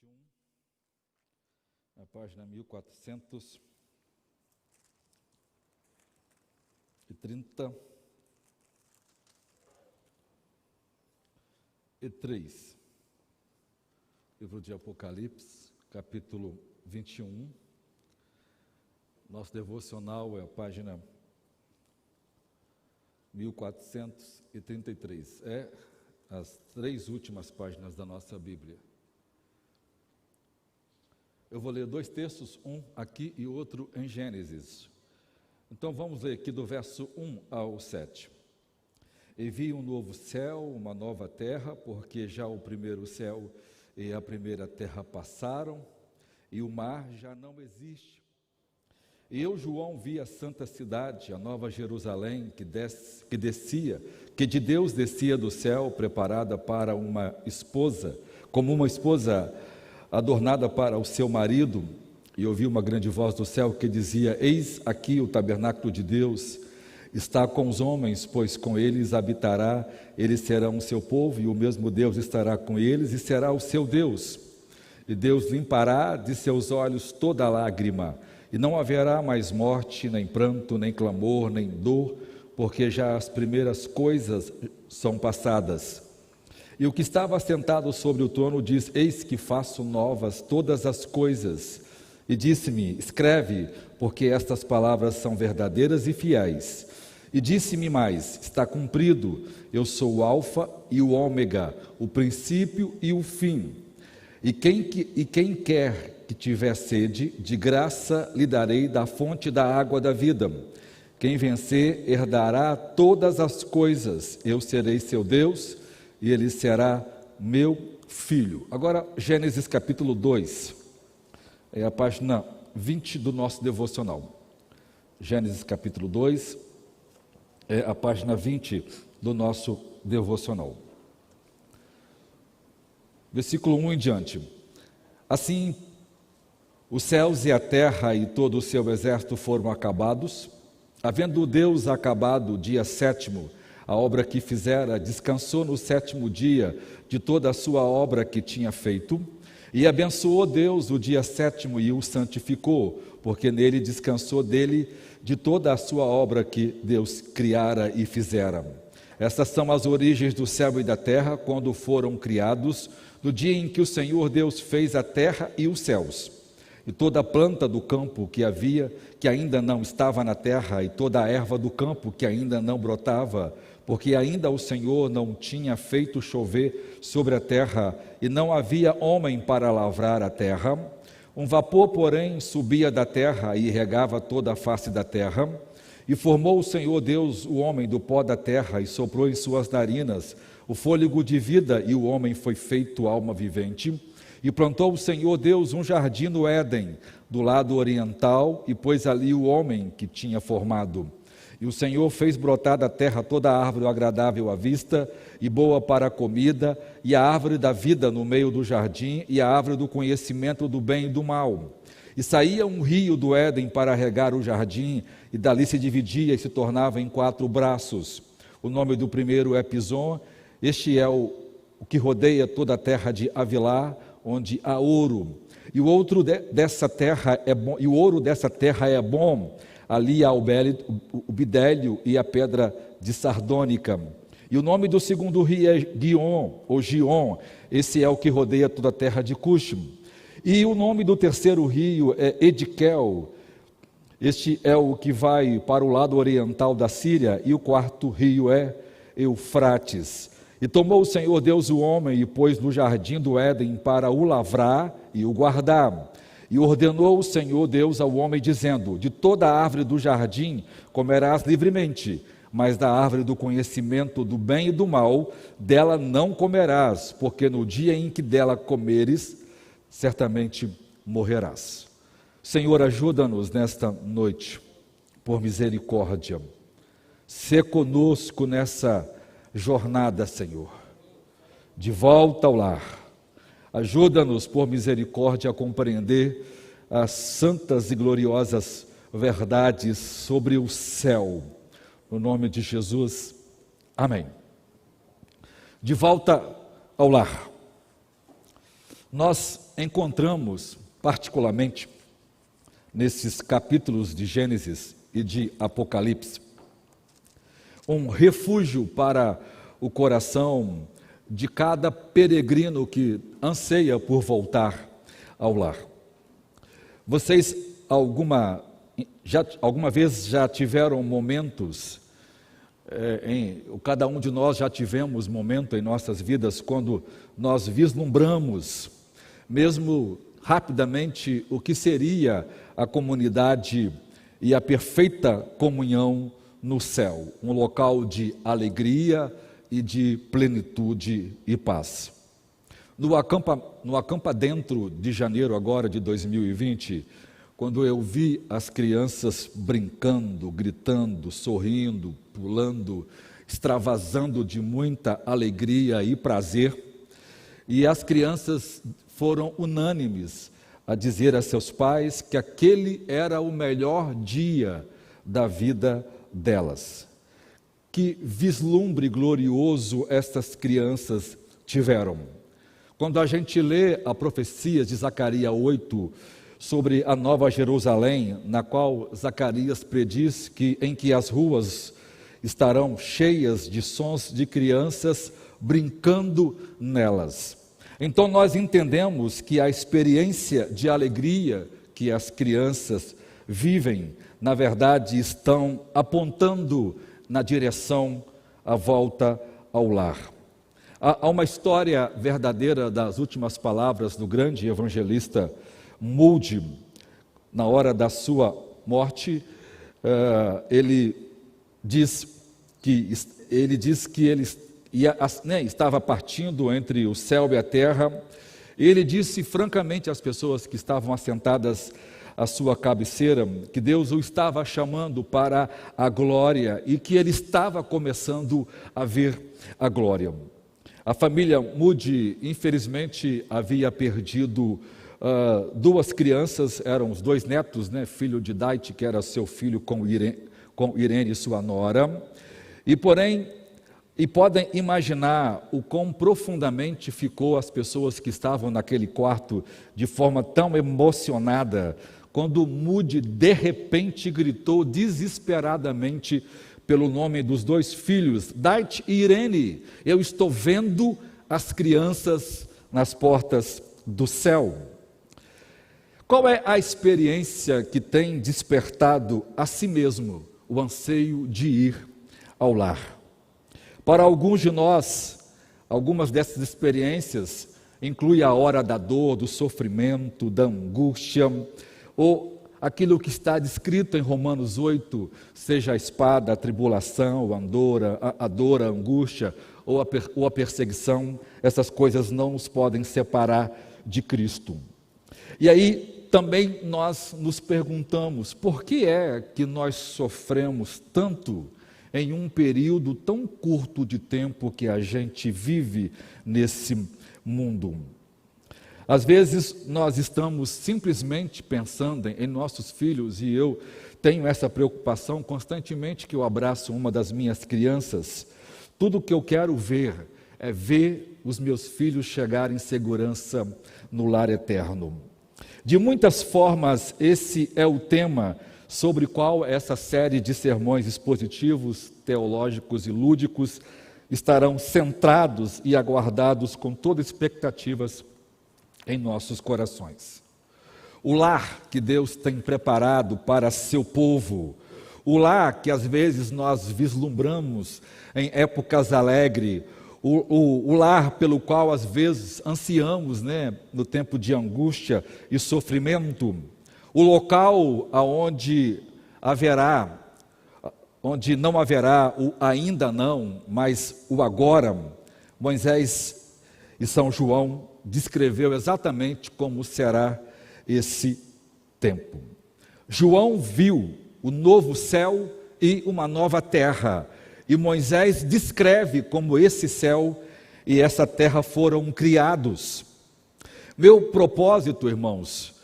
21, na página 1433. Livro de Apocalipse, capítulo 21. Nosso devocional é a página 1433. É as 3 últimas páginas da nossa Bíblia. Eu vou ler 2 textos, um aqui e outro em Gênesis. Então vamos ler aqui do verso 1 ao 7. E vi um novo céu, uma nova terra, porque já o primeiro céu e a primeira terra passaram, e o mar já não existe. E eu, João, vi a santa cidade, a nova Jerusalém, que de Deus descia do céu, preparada para uma esposa, como uma esposa adornada para o seu marido. E ouvi uma grande voz do céu que dizia: Eis aqui o tabernáculo de Deus, está com os homens, pois com eles habitará, eles serão o seu povo, e o mesmo Deus estará com eles e será o seu Deus. E Deus limpará de seus olhos toda lágrima, e não haverá mais morte, nem pranto, nem clamor, nem dor, porque já as primeiras coisas são passadas. E o que estava sentado sobre o trono diz: Eis que faço novas todas as coisas. E disse-me: Escreve, porque estas palavras são verdadeiras e fiéis. E disse-me mais: Está cumprido, eu sou o Alfa e o Ômega, o princípio e o fim. E quem quer que tiver sede, de graça lhe darei da fonte da água da vida. Quem vencer herdará todas as coisas, eu serei seu Deus e ele será meu filho. Agora, Gênesis capítulo 2, é a página 20 do nosso devocional. Gênesis capítulo 2, é a página 20 do nosso devocional. Versículo 1 em diante. Assim, os céus e a terra e todo o seu exército foram acabados. Havendo Deus acabado o dia 7º, a obra que fizera, descansou no 7º dia de toda a sua obra que tinha feito. E abençoou Deus o dia 7º e o santificou, porque nele descansou dele de toda a sua obra que Deus criara e fizera. Estas são as origens do céu e da terra, quando foram criados, no dia em que o Senhor Deus fez a terra e os céus. E toda a planta do campo que havia, que ainda não estava na terra, e toda a erva do campo que ainda não brotava, porque ainda o Senhor não tinha feito chover sobre a terra, e não havia homem para lavrar a terra. Um vapor, porém, subia da terra e regava toda a face da terra. E formou o Senhor Deus o homem do pó da terra, e soprou em suas narinas o fôlego de vida, e o homem foi feito alma vivente. E plantou o Senhor Deus um jardim no Éden, do lado oriental, e pôs ali o homem que tinha formado. E o Senhor fez brotar da terra toda a árvore agradável à vista e boa para a comida, e a árvore da vida no meio do jardim, e a árvore do conhecimento do bem e do mal. E saía um rio do Éden para regar o jardim, e dali se dividia e se tornava em 4 braços. O nome do primeiro é Pison. Este é o que rodeia toda a terra de Avilá, onde há ouro. E o ouro dessa terra é bom. Ali há o bidélio e a pedra de sardônica. E o nome do segundo rio é Gion, ou Gion. Esse é o que rodeia toda a terra de Cush. E o nome do terceiro rio é Ediquel. Este é o que vai para o lado oriental da Síria. E o quarto rio é Eufrates. E tomou o Senhor Deus o homem e pôs no jardim do Éden para o lavrar e o guardar. E ordenou o Senhor Deus ao homem, dizendo: De toda a árvore do jardim comerás livremente, mas da árvore do conhecimento do bem e do mal, dela não comerás, porque no dia em que dela comeres, certamente morrerás. Senhor, ajuda-nos nesta noite, por misericórdia. Sê conosco nessa jornada, Senhor, de volta ao lar. Ajuda-nos, por misericórdia, a compreender as santas e gloriosas verdades sobre o céu. No nome de Jesus, amém. De volta ao lar. Nós encontramos, particularmente, nesses capítulos de Gênesis e de Apocalipse, um refúgio para o coração de cada peregrino que anseia por voltar ao lar. Vocês alguma vez já tiveram momentos, cada um de nós já tivemos momento em nossas vidas quando nós vislumbramos, mesmo rapidamente, o que seria a comunidade e a perfeita comunhão no céu, um local de alegria e de plenitude e paz. No Acampa Dentro de janeiro agora de 2020, quando eu vi as crianças brincando, gritando, sorrindo, pulando, extravasando de muita alegria e prazer, e as crianças foram unânimes a dizer a seus pais que aquele era o melhor dia da vida delas. Que vislumbre glorioso estas crianças tiveram. Quando a gente lê a profecia de Zacarias 8 sobre a Nova Jerusalém, na qual Zacarias prediz em que as ruas estarão cheias de sons de crianças brincando nelas. Então nós entendemos que a experiência de alegria que as crianças vivem, na verdade, estão apontando na direção à volta ao lar. Há uma história verdadeira das últimas palavras do grande evangelista Moody. Na hora da sua morte, ele diz que ele estava partindo entre o céu e a terra. Ele disse francamente às pessoas que estavam assentadas à sua cabeceira que Deus o estava chamando para a glória e que ele estava começando a ver a glória. A família Moody, infelizmente, havia perdido duas crianças, eram os dois netos, filho de Dait, que era seu filho com Irene, sua nora, e podem imaginar o quão profundamente ficou as pessoas que estavam naquele quarto de forma tão emocionada, quando Moody de repente gritou desesperadamente pelo nome dos dois filhos, Dait e Irene: eu estou vendo as crianças nas portas do céu. Qual é a experiência que tem despertado a si mesmo o anseio de ir ao lar? Para alguns de nós, algumas dessas experiências incluem a hora da dor, do sofrimento, da angústia, ou aquilo que está descrito em Romanos 8, seja a espada, a tribulação, a dor, a angústia ou a perseguição. Essas coisas não nos podem separar de Cristo. E aí também nós nos perguntamos, por que é que nós sofremos tanto em um período tão curto de tempo que a gente vive nesse mundo? Às vezes nós estamos simplesmente pensando em nossos filhos, e eu tenho essa preocupação constantemente que eu abraço uma das minhas crianças. Tudo que eu quero ver é ver os meus filhos chegarem em segurança no lar eterno. De muitas formas, esse é o tema sobre o qual essa série de sermões expositivos, teológicos e lúdicos estarão centrados e aguardados com toda expectativas em nossos corações. O lar que Deus tem preparado para seu povo, o lar que às vezes nós vislumbramos em épocas alegres, o lar pelo qual às vezes ansiamos, no tempo de angústia e sofrimento, o local onde não haverá o ainda não, mas o agora. Moisés e São João descreveu exatamente como será esse tempo. João viu o novo céu e uma nova terra, e Moisés descreve como esse céu e essa terra foram criados. Meu propósito, irmãos,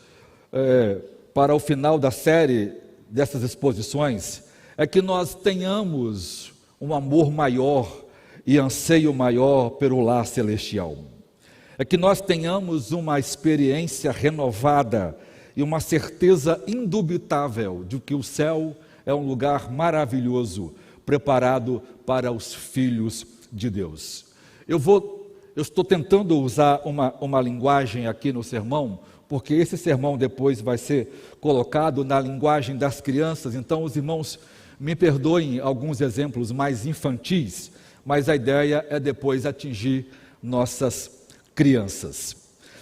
para o final da série dessas exposições, é que nós tenhamos um amor maior e anseio maior pelo lar celestial. é que nós tenhamos uma experiência renovada e uma certeza indubitável de que o céu é um lugar maravilhoso, preparado para os filhos de Deus. Eu estou tentando usar uma linguagem aqui no sermão, porque esse sermão depois vai ser colocado na linguagem das crianças, então os irmãos me perdoem alguns exemplos mais infantis, mas a ideia é depois atingir nossas crianças.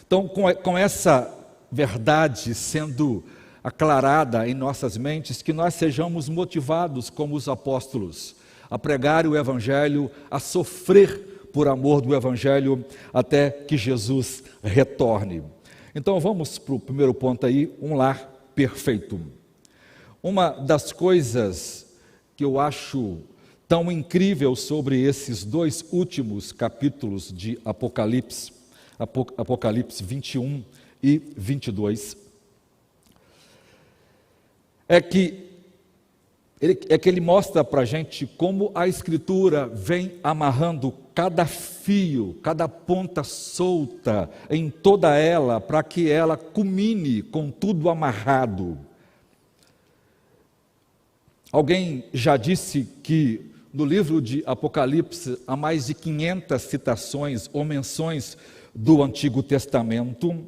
Então, com essa verdade sendo aclarada em nossas mentes, que nós sejamos motivados como os apóstolos a pregar o Evangelho, a sofrer por amor do Evangelho até que Jesus retorne. Então vamos para o primeiro ponto aí, um lar perfeito. Uma das coisas que eu acho tão incrível sobre esses dois últimos capítulos de Apocalipse, Apocalipse 21 e 22, é que ele mostra para a gente como a Escritura vem amarrando cada fio, cada ponta solta em toda ela, para que ela culmine com tudo amarrado. Alguém já disse que no livro de Apocalipse há mais de 500 citações ou menções do Antigo Testamento,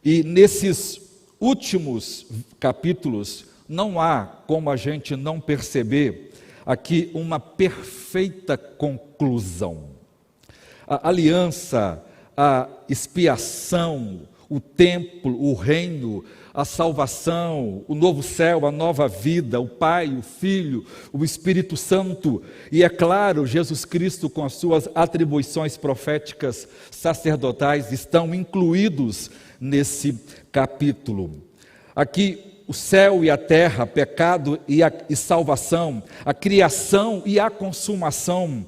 e nesses últimos capítulos não há como a gente não perceber aqui uma perfeita conclusão. A aliança, a expiação, o templo, o reino, a salvação, o novo céu, a nova vida, o Pai, o Filho, o Espírito Santo e, é claro, Jesus Cristo com as suas atribuições proféticas sacerdotais estão incluídos nesse capítulo. Aqui o céu e a terra, pecado e salvação, a criação e a consumação,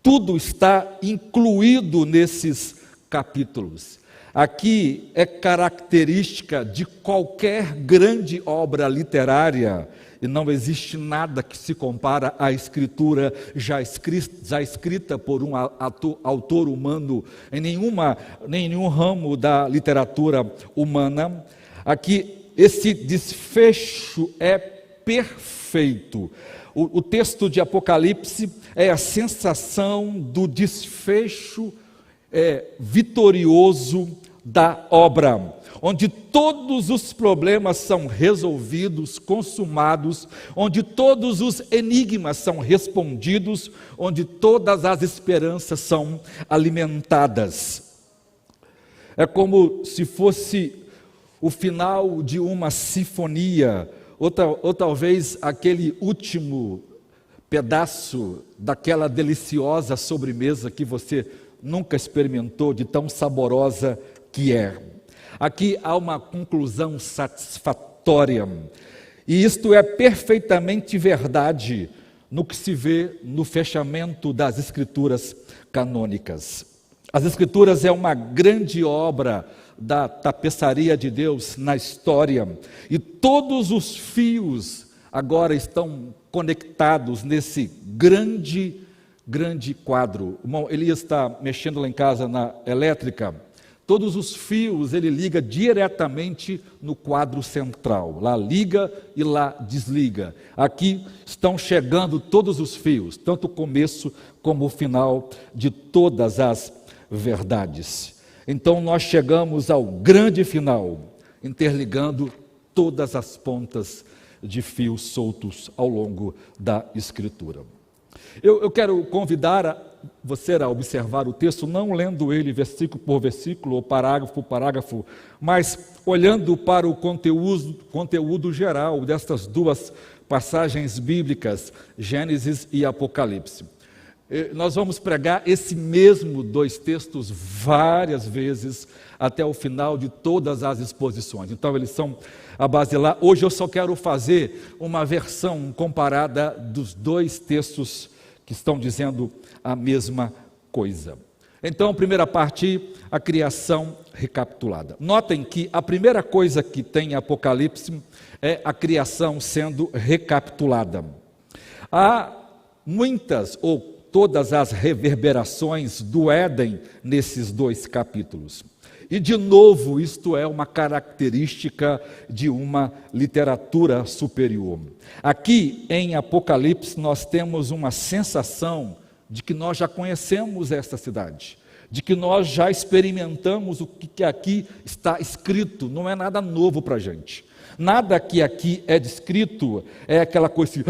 tudo está incluído nesses capítulos. Aqui é característica de qualquer grande obra literária, e não existe nada que se compara à escritura já escrita por um autor humano em nenhum ramo da literatura humana. Aqui esse desfecho é perfeito. O texto de Apocalipse é a sensação do desfecho vitorioso da obra, onde todos os problemas são resolvidos, consumados, onde todos os enigmas são respondidos, onde todas as esperanças são alimentadas. É como se fosse o final de uma sinfonia, ou talvez aquele último pedaço daquela deliciosa sobremesa que você nunca experimentou, de tão saborosa que é. Aqui há uma conclusão satisfatória, e isto é perfeitamente verdade no que se vê no fechamento das Escrituras canônicas. As Escrituras é uma grande obra da tapeçaria de Deus na história, e todos os fios agora estão conectados nesse grande quadro. O irmão Elias está mexendo lá em casa na elétrica, todos os fios ele liga diretamente no quadro central, lá liga e lá desliga. Aqui estão chegando todos os fios, tanto o começo como o final de todas as verdades. Então nós chegamos ao grande final, interligando todas as pontas de fios soltos ao longo da Escritura. Eu quero convidar você a observar o texto, não lendo ele versículo por versículo ou parágrafo por parágrafo, mas olhando para o conteúdo geral destas duas passagens bíblicas, Gênesis e Apocalipse. Nós vamos pregar esse mesmo dois textos várias vezes até o final de todas as exposições. Então eles são a base lá. Hoje eu só quero fazer uma versão comparada dos dois textos que estão dizendo a mesma coisa. Então, primeira parte, a criação recapitulada. Notem que a primeira coisa que tem em Apocalipse é a criação sendo recapitulada. Há muitas ou todas as reverberações do Éden nesses 2 capítulos. E, de novo, isto é uma característica de uma literatura superior. Aqui, em Apocalipse, nós temos uma sensação de que nós já conhecemos esta cidade, de que nós já experimentamos o que aqui está escrito, não é nada novo para a gente. Nada que aqui é descrito é aquela coisa assim,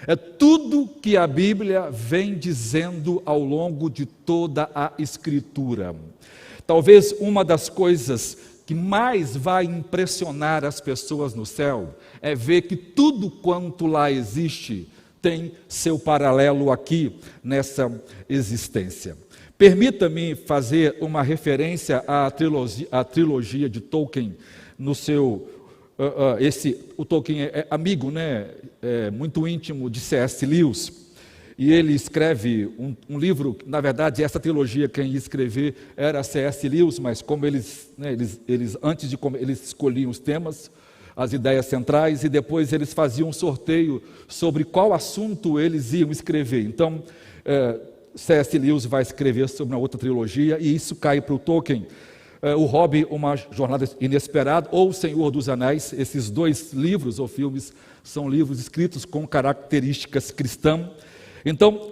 é tudo que a Bíblia vem dizendo ao longo de toda a Escritura. Talvez uma das coisas que mais vai impressionar as pessoas no céu é ver que tudo quanto lá existe tem seu paralelo aqui nessa existência. Permita-me fazer uma referência à trilogia de Tolkien, no seu... o Tolkien é amigo, né, muito íntimo de C.S. Lewis, e ele escreve um livro, na verdade essa trilogia quem ia escrever era C.S. Lewis, mas como eles escolhiam os temas, as ideias centrais, e depois eles faziam um sorteio sobre qual assunto eles iam escrever. Então, C.S. Lewis vai escrever sobre uma outra trilogia, e isso cai para o Tolkien. O Hobbit, Uma Jornada Inesperada, ou O Senhor dos Anéis. Esses 2 livros ou filmes são livros escritos com características cristãs. Então,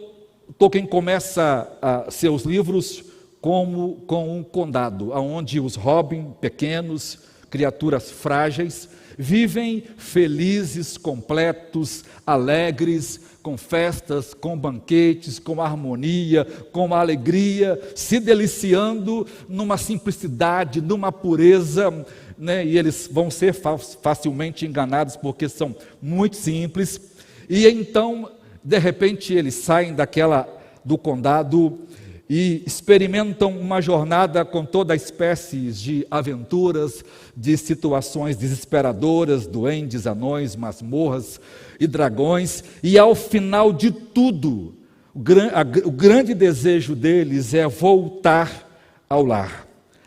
Tolkien começa seus livros com um condado, onde os hobbits pequenos, criaturas frágeis, vivem felizes, completos, alegres, com festas, com banquetes, com harmonia, com alegria, se deliciando numa simplicidade, numa pureza, né? E eles vão ser facilmente enganados porque são muito simples. E então, de repente, eles saem do condado e experimentam uma jornada com toda espécie de aventuras, de situações desesperadoras, duendes, anões, masmorras e dragões, e ao final de tudo, o grande desejo deles é voltar ao lar.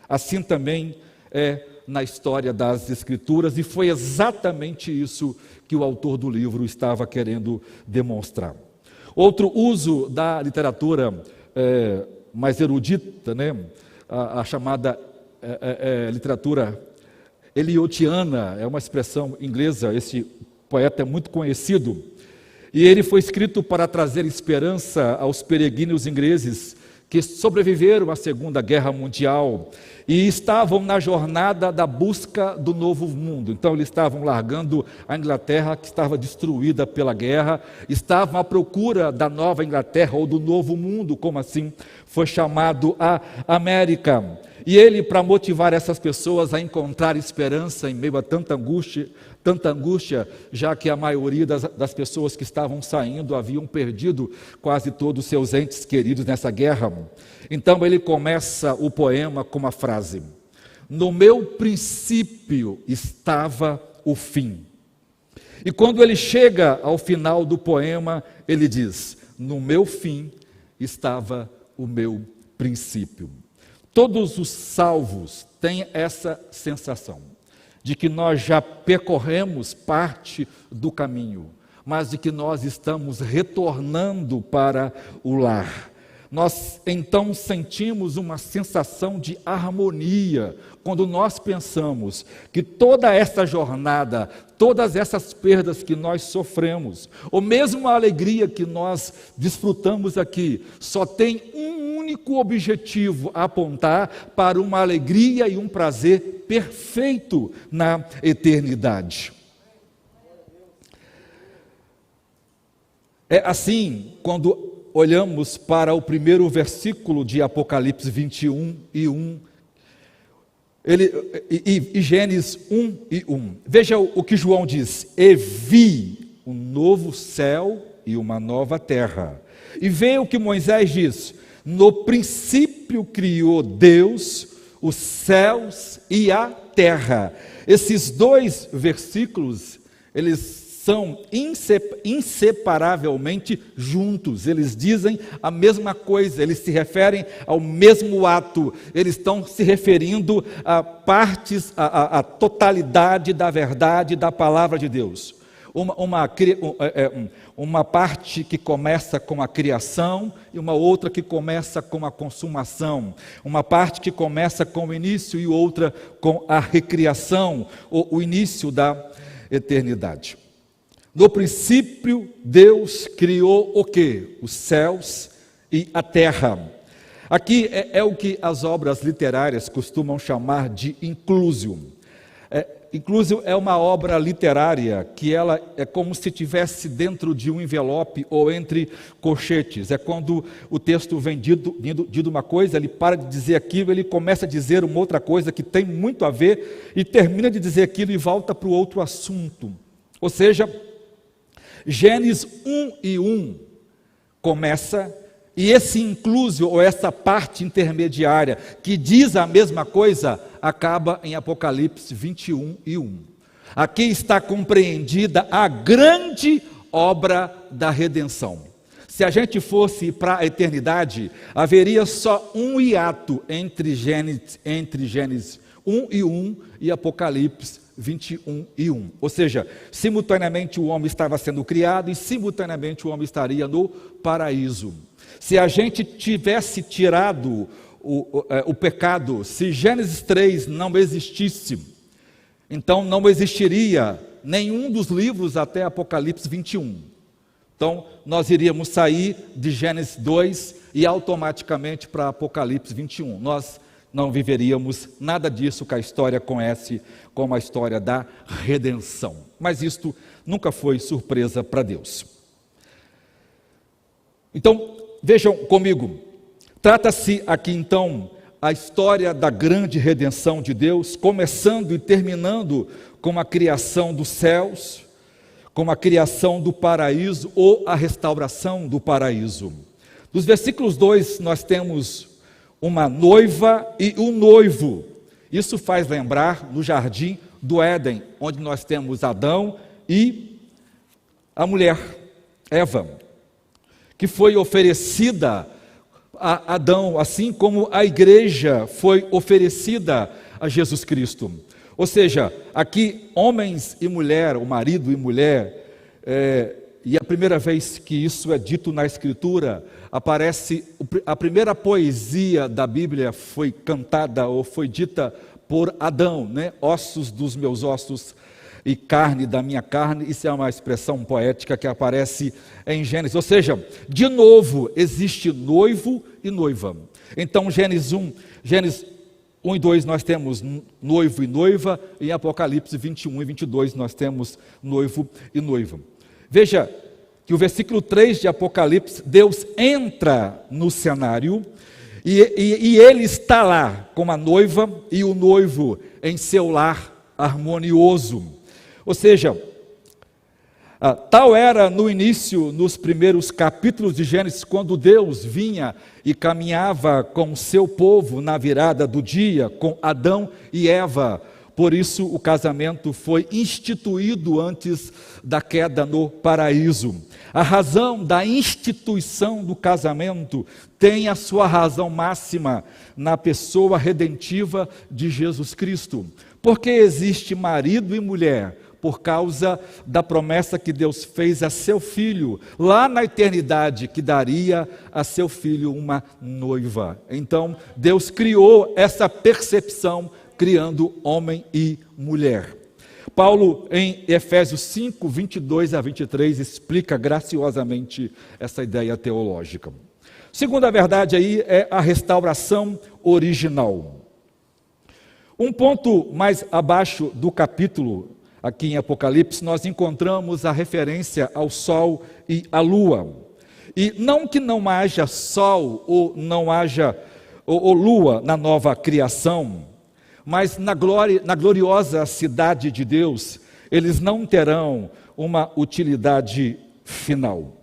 Assim também é na história das Escrituras, e foi exatamente isso que o autor do livro estava querendo demonstrar. Outro uso da literatura mais erudita, né? a chamada literatura eliotiana, é uma expressão inglesa, esse poeta é muito conhecido, e ele foi escrito para trazer esperança aos peregrinos ingleses que sobreviveram à Segunda Guerra Mundial e estavam na jornada da busca do novo mundo. Então eles estavam largando a Inglaterra, que estava destruída pela guerra, estavam à procura da nova Inglaterra ou do novo mundo, como assim foi chamado a América. E ele, para motivar essas pessoas a encontrar esperança em meio a tanta angústia, já que a maioria das pessoas que estavam saindo haviam perdido quase todos os seus entes queridos nessa guerra. Então ele começa o poema com uma frase: no meu princípio estava o fim. E quando ele chega ao final do poema, ele diz: no meu fim estava o meu princípio. Todos os salvos têm essa sensação de que nós já percorremos parte do caminho, mas de que nós estamos retornando para o lar. Nós então sentimos uma sensação de harmonia quando nós pensamos que toda essa jornada, todas essas perdas que nós sofremos, ou mesmo a alegria que nós desfrutamos aqui, só tem um único objetivo: apontar para uma alegria e um prazer perfeito na eternidade. É assim quando olhamos para o primeiro versículo de Apocalipse 21 e 1, e Gênesis 1 e 1. Veja o que João diz: e vi um novo céu e uma nova terra. E veja o que Moisés diz: no princípio criou Deus os céus e a terra. Esses 2 versículos, eles são inseparavelmente juntos, eles dizem a mesma coisa, eles se referem ao mesmo ato, eles estão se referindo a partes, a totalidade da verdade da palavra de Deus. uma parte que começa com a criação e uma outra que começa com a consumação, uma parte que começa com o início e outra com a recriação, o início da eternidade. No princípio, Deus criou o quê? Os céus e a terra. Aqui é o que as obras literárias costumam chamar de inclusio. Inclusio é uma obra literária que ela é como se estivesse dentro de um envelope ou entre colchetes. É quando o texto vem dito uma coisa, ele para de dizer aquilo, ele começa a dizer uma outra coisa que tem muito a ver e termina de dizer aquilo e volta para o outro assunto. Ou seja, Gênesis 1:1 começa, e esse inclusio, ou essa parte intermediária, que diz a mesma coisa, acaba em Apocalipse 21:1. Aqui está compreendida a grande obra da redenção. Se a gente fosse para a eternidade, haveria só um hiato entre Gênesis 1:1 e Apocalipse 21:1. Ou seja, simultaneamente o homem estava sendo criado e simultaneamente o homem estaria no paraíso. Se a gente tivesse tirado o pecado, se Gênesis 3 não existisse, então não existiria nenhum dos livros até Apocalipse 21. Então nós iríamos sair de Gênesis 2 e automaticamente para Apocalipse 21. Nós não viveríamos nada disso que a história conhece como a história da redenção. Mas isto nunca foi surpresa para Deus. Então, vejam comigo, trata-se aqui então a história da grande redenção de Deus, começando e terminando com a criação dos céus, com a criação do paraíso ou a restauração do paraíso. Nos versículos 2 nós temos uma noiva e um noivo. Isso faz lembrar no jardim do Éden, onde nós temos Adão e a mulher, Eva, que foi oferecida a Adão, assim como a igreja foi oferecida a Jesus Cristo. Ou seja, aqui homens e mulher, o marido e mulher, e a primeira vez que isso é dito na Escritura, aparece, a primeira poesia da Bíblia foi cantada ou foi dita por Adão, né? Ossos dos meus ossos e carne da minha carne. Isso é uma expressão poética que aparece em Gênesis. Ou seja, de novo, existe noivo e noiva. Então, Gênesis 1 e 2 nós temos noivo e noiva, e em Apocalipse 21 e 22 nós temos noivo e noiva. Veja que o versículo 3 de Apocalipse, Deus entra no cenário e ele está lá com a noiva e o noivo em seu lar harmonioso. Ou seja, tal era no início, nos primeiros capítulos de Gênesis, quando Deus vinha e caminhava com o seu povo na virada do dia, com Adão e Eva. Por isso o casamento foi instituído antes da queda no paraíso. A razão da instituição do casamento tem a sua razão máxima na pessoa redentiva de Jesus Cristo. Porque existe marido e mulher? Por causa da promessa que Deus fez a seu filho, lá na eternidade, que daria a seu filho uma noiva. Então, Deus criou essa percepção, criando homem e mulher. Paulo, em Efésios 5, 22 a 23, explica graciosamente essa ideia teológica. Segunda verdade aí é a restauração original. Um ponto mais abaixo do capítulo, aqui em Apocalipse, nós encontramos a referência ao sol e à lua. E não que não haja sol ou não haja ou lua na nova criação, mas na gloriosa cidade de Deus, eles não terão uma utilidade final.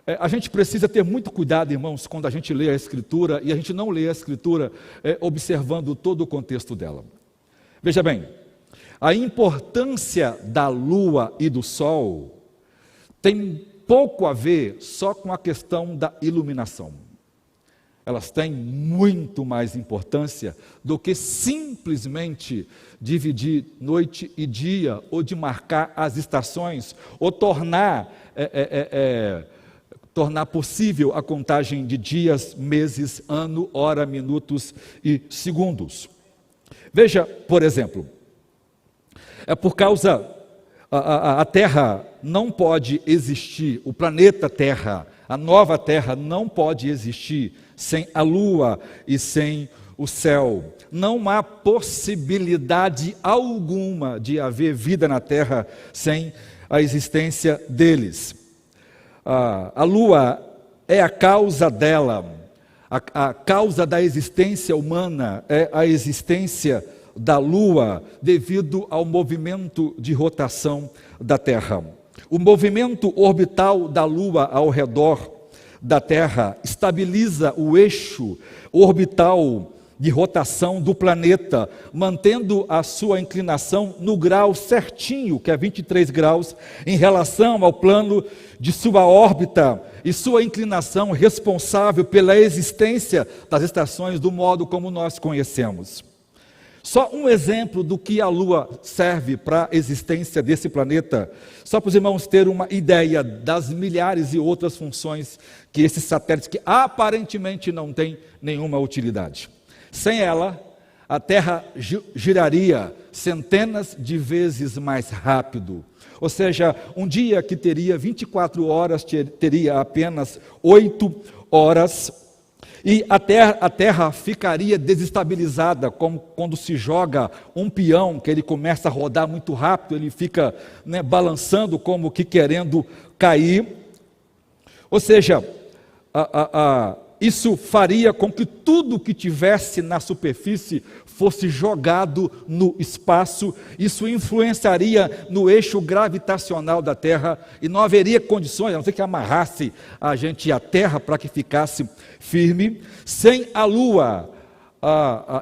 A gente precisa ter muito cuidado, irmãos, quando a gente lê a Escritura, e a gente não lê a Escritura observando todo o contexto dela. Veja bem, a importância da lua e do sol tem pouco a ver só com a questão da iluminação. elas têm muito mais importância do que simplesmente dividir noite e dia, ou de marcar as estações, ou tornar possível a contagem de dias, meses, ano, hora, minutos e segundos. Veja, por exemplo, é por causa... A Terra não pode existir, o planeta Terra, a nova Terra não pode existir sem a Lua e sem o céu. Não há possibilidade alguma de haver vida na Terra sem a existência deles. A Lua é a causa dela, a causa da existência humana é a existência da Lua, devido ao movimento de rotação da Terra. O movimento orbital da Lua ao redor da Terra estabiliza o eixo orbital de rotação do planeta, mantendo a sua inclinação no grau certinho, que é 23 graus, em relação ao plano de sua órbita e sua inclinação responsável pela existência das estações do modo como nós conhecemos. Só um exemplo do que a Lua serve para a existência desse planeta, só para os irmãos terem uma ideia das milhares e outras funções que esses satélites, que aparentemente não têm nenhuma utilidade. Sem ela, a Terra giraria centenas de vezes mais rápido. Ou seja, um dia que teria 24 horas, teria apenas 8 horas. E a terra ficaria desestabilizada, como quando se joga um peão, que ele começa a rodar muito rápido, ele fica balançando como que querendo cair. Ou seja, isso faria com que tudo que tivesse na superfície fosse jogado no espaço. Isso influenciaria no eixo gravitacional da Terra e não haveria condições, a não ser que amarrasse a gente à Terra para que ficasse firme. Sem a Lua,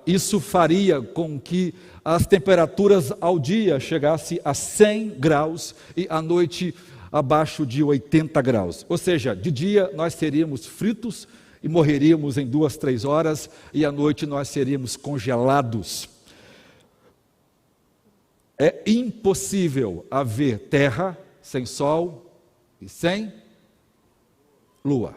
isso faria com que as temperaturas ao dia chegassem a 100 graus e à noite abaixo de 80 graus. Ou seja, de dia nós seríamos fritos e morreríamos em 2, 3 horas, e à noite nós seríamos congelados. É impossível haver terra sem sol e sem lua.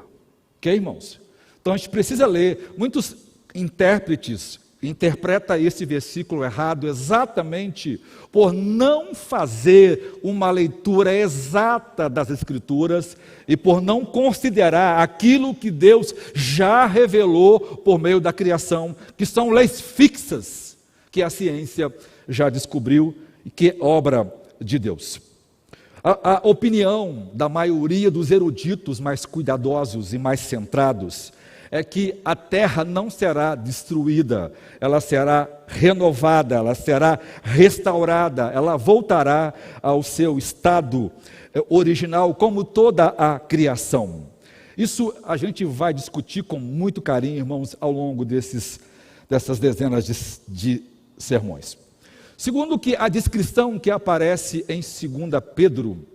Ok, irmãos? Então a gente precisa ler. Muitos intérpretes interpretam esse versículo errado exatamente por não fazer uma leitura exata das Escrituras e por não considerar aquilo que Deus já revelou por meio da criação, que são leis fixas que a ciência já descobriu e que é obra de Deus. A opinião da maioria dos eruditos mais cuidadosos e mais centrados é que a terra não será destruída, ela será renovada, ela será restaurada, ela voltará ao seu estado original, como toda a criação. Isso a gente vai discutir com muito carinho, irmãos, ao longo dessas dezenas de sermões. Segundo que a descrição que aparece em 2 Pedro,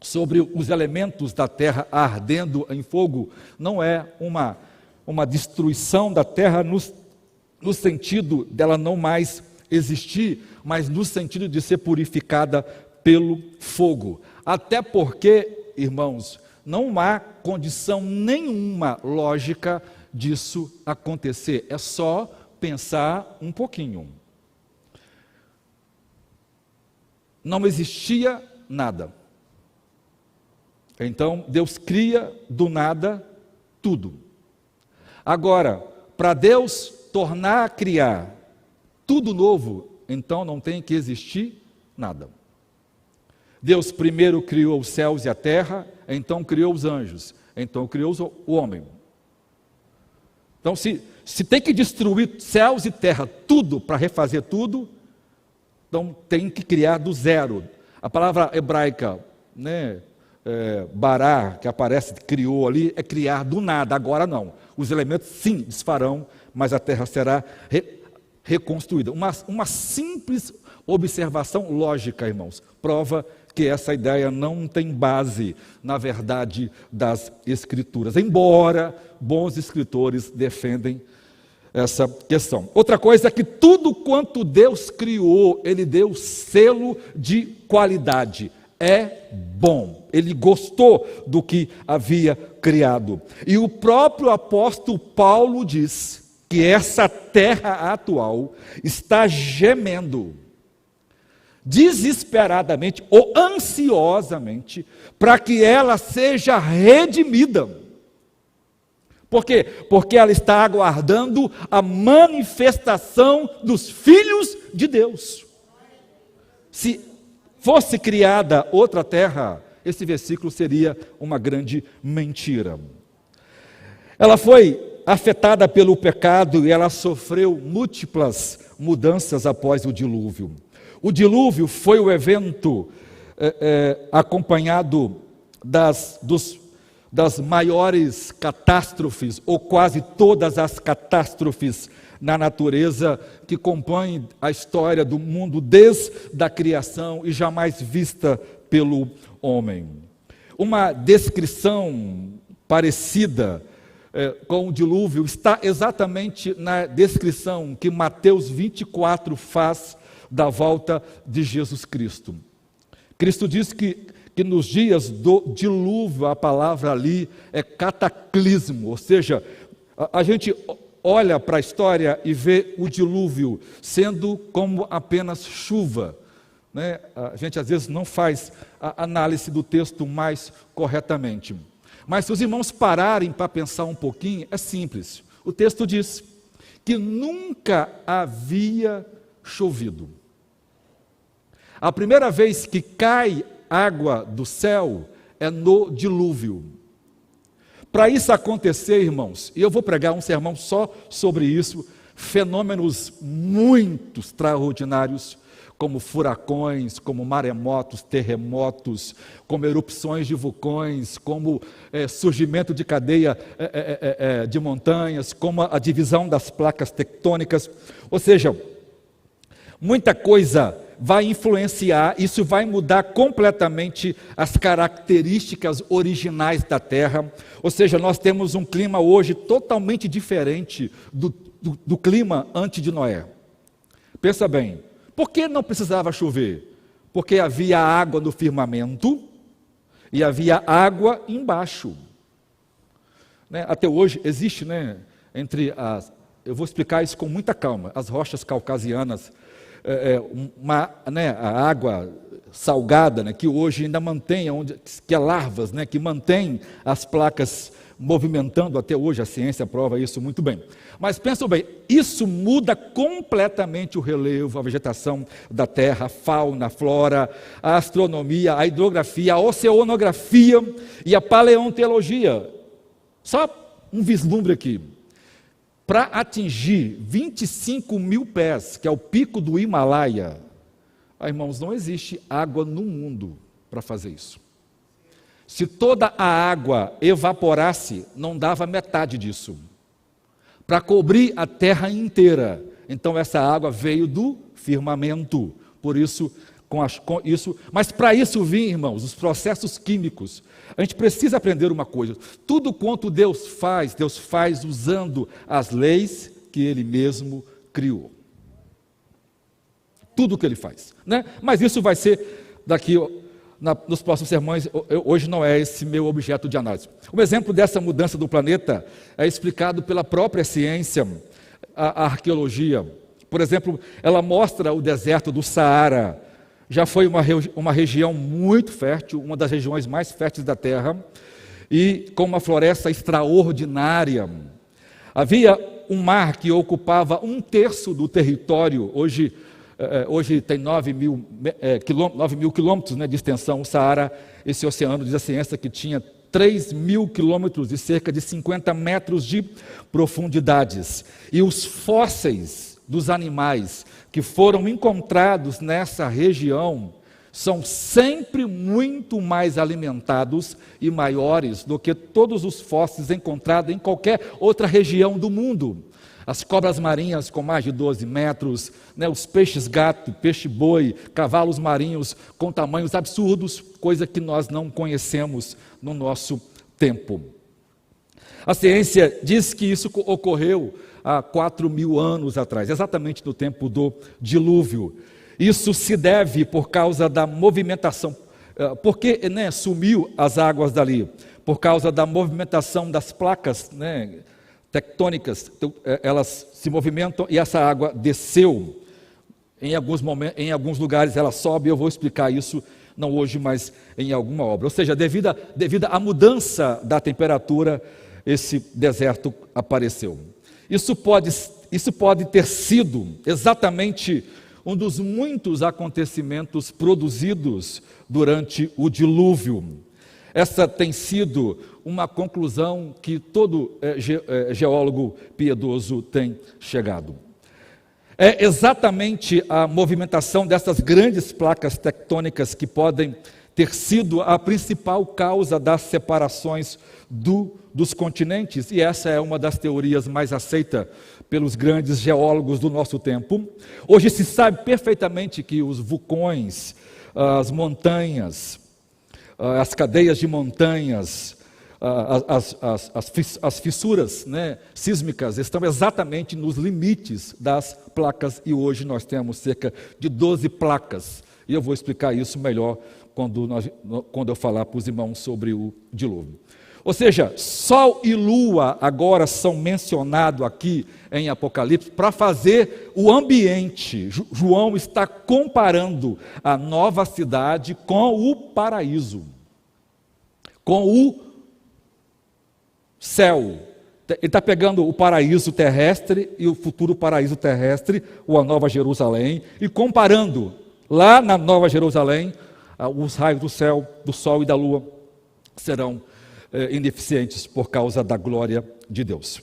sobre os elementos da terra ardendo em fogo, não é uma destruição da terra no sentido dela não mais existir, mas no sentido de ser purificada pelo fogo. Até porque, irmãos, não há condição nenhuma lógica disso acontecer. É só pensar um pouquinho. Não existia nada. Então, Deus cria do nada tudo. Agora, para Deus tornar a criar tudo novo, então não tem que existir nada. Deus primeiro criou os céus e a terra, então criou os anjos, então criou o homem. Então, se tem que destruir céus e terra, tudo, para refazer tudo, então tem que criar do zero. A palavra hebraica, bará, que aparece, criou ali, é criar do nada. Agora não. Os elementos sim desfarão, mas a terra será reconstruída. Uma simples observação lógica, irmãos, prova que essa ideia não tem base na verdade das Escrituras, embora bons escritores defendem essa questão. Outra coisa é que tudo quanto Deus criou, Ele deu selo de qualidade. É bom. Ele gostou do que havia criado. E o próprio apóstolo Paulo diz que essa terra atual está gemendo desesperadamente ou ansiosamente para que ela seja redimida. Por quê? Porque ela está aguardando a manifestação dos filhos de Deus. Se fosse criada outra terra, esse versículo seria uma grande mentira. Ela foi afetada pelo pecado e ela sofreu múltiplas mudanças após o dilúvio. O dilúvio foi o evento acompanhado das maiores catástrofes, ou quase todas as catástrofes na natureza que compõem a história do mundo desde a criação e jamais vista pelo homem. Uma descrição parecida com o dilúvio está exatamente na descrição que Mateus 24 faz da volta de Jesus Cristo. Cristo diz que nos dias do dilúvio, a palavra ali é cataclismo, ou seja, a gente olha para a história e vê o dilúvio sendo como apenas chuva, né? A gente às vezes não faz a análise do texto mais corretamente. Mas se os irmãos pararem para pensar um pouquinho, é simples. O texto diz que nunca havia chovido. A primeira vez que cai água do céu é no dilúvio. Para isso acontecer, irmãos, e eu vou pregar um sermão só sobre isso, fenômenos muito extraordinários, como furacões, como maremotos, terremotos, como erupções de vulcões, como surgimento de cadeia de montanhas, como a divisão das placas tectônicas, ou seja, muita coisa vai influenciar, isso vai mudar completamente as características originais da Terra, ou seja, nós temos um clima hoje totalmente diferente do clima antes de Noé. Pensa bem, por que não precisava chover? Porque havia água no firmamento e havia água embaixo. Né? Até hoje existe, né, eu vou explicar isso com muita calma, as rochas caucasianas, a água salgada, né, que hoje ainda mantém, que é larvas, né, que mantém as placas movimentando até hoje, a ciência prova isso muito bem. Mas pensam bem, isso muda completamente o relevo, a vegetação da terra, a fauna, a flora, a astronomia, a hidrografia, a oceanografia e a paleontologia. Só um vislumbre aqui. Para atingir 25 mil pés, que é o pico do Himalaia, irmãos, não existe água no mundo para fazer isso. Se toda a água evaporasse, não dava metade disso. Para cobrir a terra inteira. Então essa água veio do firmamento. Por isso, mas para isso vir, irmãos, os processos químicos. A gente precisa aprender uma coisa: tudo quanto Deus faz usando as leis que Ele mesmo criou. Tudo que Ele faz, né? Mas isso vai ser daqui nos próximos sermões. Hoje não é esse meu objeto de análise. Um exemplo dessa mudança do planeta é explicado pela própria ciência, a arqueologia. Por exemplo, ela mostra o deserto do Saara. Já foi uma região muito fértil, uma das regiões mais férteis da Terra, e com uma floresta extraordinária. Havia um mar que ocupava 1/3 do território, hoje tem 9 mil quilômetros, né, de extensão. O Saara, esse oceano, diz a ciência que tinha 3 mil quilômetros e cerca de 50 metros de profundidades. E os fósseis dos animais que foram encontrados nessa região são sempre muito mais alimentados e maiores do que todos os fósseis encontrados em qualquer outra região do mundo. as cobras marinhas com mais de 12 metros, né, os peixes gato, peixe-boi, cavalos marinhos com tamanhos absurdos, coisa que nós não conhecemos no nosso tempo. A ciência diz que isso ocorreu há 4.000 anos atrás, exatamente no tempo do dilúvio. Isso se deve por causa da movimentação. Por que, né, sumiu as águas dali? Por causa da movimentação das placas, né, tectônicas. Então, elas se movimentam e essa água desceu. Em alguns lugares ela sobe, eu vou explicar isso, não hoje, mas em alguma obra. Ou seja, devido à mudança da temperatura, esse deserto apareceu. Isso pode ter sido exatamente um dos muitos acontecimentos produzidos durante o dilúvio. Essa tem sido uma conclusão que todo geólogo piedoso tem chegado. É exatamente a movimentação dessas grandes placas tectônicas que podem ter sido a principal causa das separações dos continentes, e essa é uma das teorias mais aceitas pelos grandes geólogos do nosso tempo. Hoje se sabe perfeitamente que os vulcões, as montanhas, as cadeias de montanhas, as fissuras, né, sísmicas estão exatamente nos limites das placas, e hoje nós temos cerca de 12 placas, e eu vou explicar isso melhor quando eu falar para os irmãos sobre o dilúvio. Ou seja, Sol e Lua agora são mencionados aqui em Apocalipse para fazer o ambiente. João está comparando a nova cidade com o paraíso, com o céu. Ele está pegando o paraíso terrestre e o futuro paraíso terrestre, ou a Nova Jerusalém, e comparando lá na Nova Jerusalém, os raios do céu, do sol e da lua serão ineficientes por causa da glória de Deus.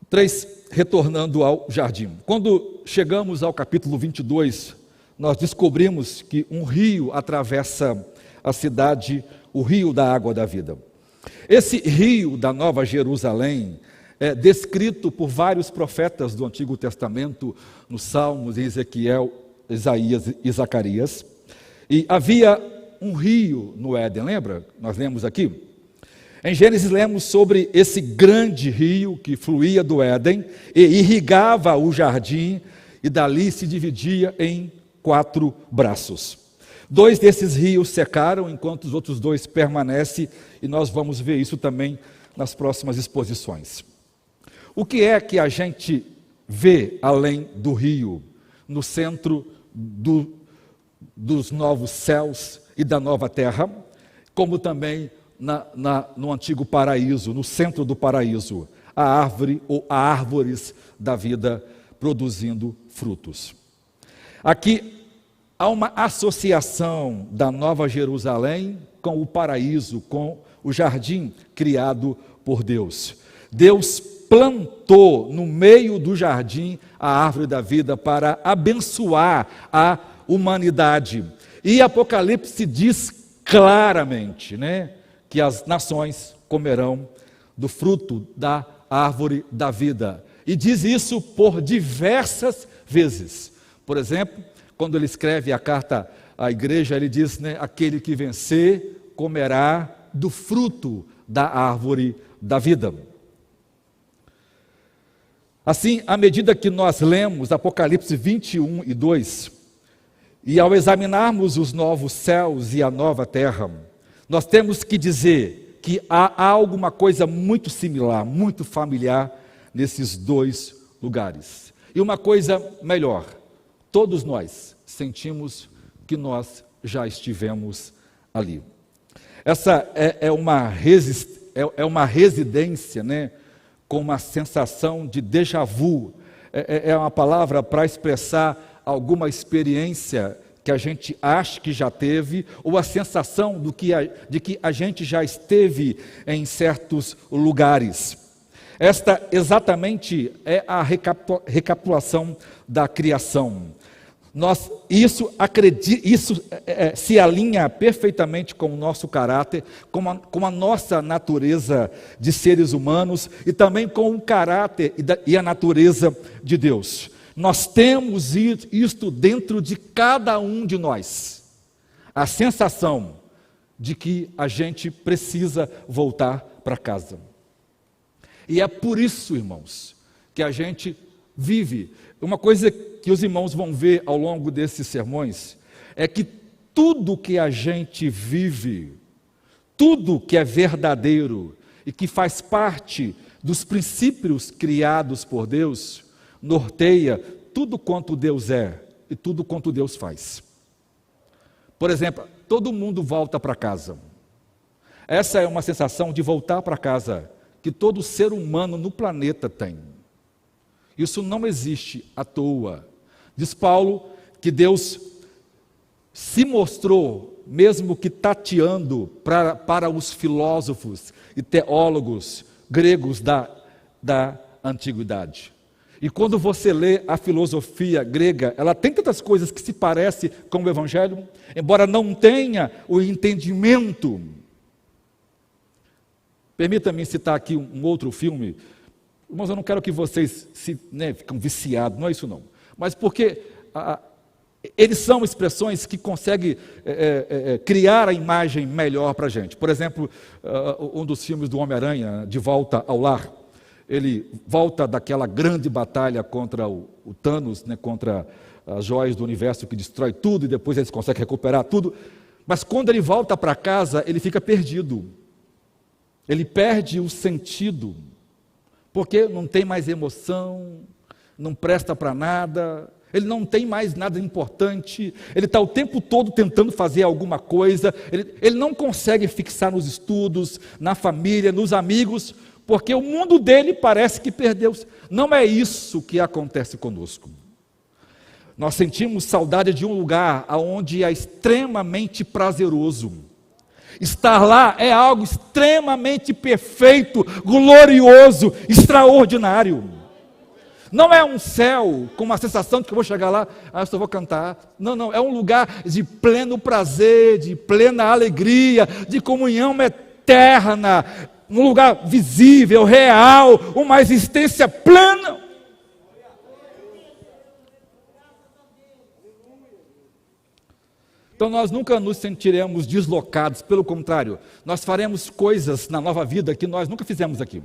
3. Retornando ao jardim. Quando chegamos ao capítulo 22, nós descobrimos que um rio atravessa a cidade, o rio da água da vida. Esse rio da Nova Jerusalém é descrito por vários profetas do Antigo Testamento, nos Salmos, em Ezequiel, Isaías e Zacarias. E havia um rio no Éden, lembra? Nós lemos aqui. Em Gênesis lemos sobre esse grande rio que fluía do Éden e irrigava o jardim, e dali se dividia em 4 braços. 2 desses rios secaram, enquanto os outros 2 permanecem, e nós vamos ver isso também nas próximas exposições. O que é que a gente vê além do rio, no centro dos novos céus e da nova terra, como também no antigo paraíso, no centro do paraíso, a árvore ou árvores da vida produzindo frutos. Aqui há uma associação da Nova Jerusalém com o paraíso, com o jardim criado por Deus. Deus plantou no meio do jardim a árvore da vida para abençoar a humanidade. E Apocalipse diz claramente, né, que as nações comerão do fruto da árvore da vida. E diz isso por diversas vezes. Por exemplo, quando ele escreve a carta à igreja, ele diz, né, aquele que vencer comerá do fruto da árvore da vida. Assim, à medida que nós lemos Apocalipse 21 e 2, e ao examinarmos os novos céus e a nova terra, nós temos que dizer que há alguma coisa muito similar, muito familiar nesses 2 lugares. E uma coisa melhor, todos nós sentimos que nós já estivemos ali. Essa é uma residência, né, com uma sensação de déjà vu. É uma palavra para expressar alguma experiência que a gente acha que já teve, ou a sensação de que a gente já esteve em certos lugares. Esta exatamente é a recapitulação da criação. Isso se alinha perfeitamente com o nosso caráter, com a nossa natureza de seres humanos e também com o caráter e a natureza de Deus. Nós temos isto dentro de cada um de nós, a sensação de que a gente precisa voltar para casa. E é por isso, irmãos, que a gente vive. Uma coisa que os irmãos vão ver ao longo desses sermões é que tudo que a gente vive, tudo que é verdadeiro e que faz parte dos princípios criados por Deus, norteia tudo quanto Deus é e tudo quanto Deus faz. Por exemplo, todo mundo volta para casa. Essa é uma sensação de voltar para casa que todo ser humano no planeta tem. Isso não existe à toa. Diz Paulo que Deus se mostrou, mesmo que tateando para os filósofos e teólogos gregos da antiguidade. E quando você lê a filosofia grega, ela tem tantas coisas que se parecem com o Evangelho, embora não tenha o entendimento. Permita-me citar aqui um outro filme. Irmãos, eu não quero que vocês ficam viciados, não é isso não. Mas porque eles são expressões que conseguem criar a imagem melhor para a gente. Por exemplo, um dos filmes do Homem-Aranha, De Volta ao Lar, ele volta daquela grande batalha contra o Thanos, contra as joias do universo que destrói tudo e depois eles conseguem recuperar tudo. Mas quando ele volta para casa, ele fica perdido. Ele perde o sentido. Porque não tem mais emoção, não presta para nada, ele não tem mais nada importante, ele está o tempo todo tentando fazer alguma coisa, ele não consegue fixar nos estudos, na família, nos amigos, porque o mundo dele parece que perdeu. Não é isso que acontece conosco. Nós sentimos saudade de um lugar onde é extremamente prazeroso. Estar lá é algo extremamente perfeito, glorioso, extraordinário. Não é um céu com uma sensação de que eu vou chegar lá, eu só vou cantar. Não, é um lugar de pleno prazer, de plena alegria, de comunhão eterna, um lugar visível, real, uma existência plena. Então nós nunca nos sentiremos deslocados, pelo contrário, nós faremos coisas na nova vida que nós nunca fizemos aqui.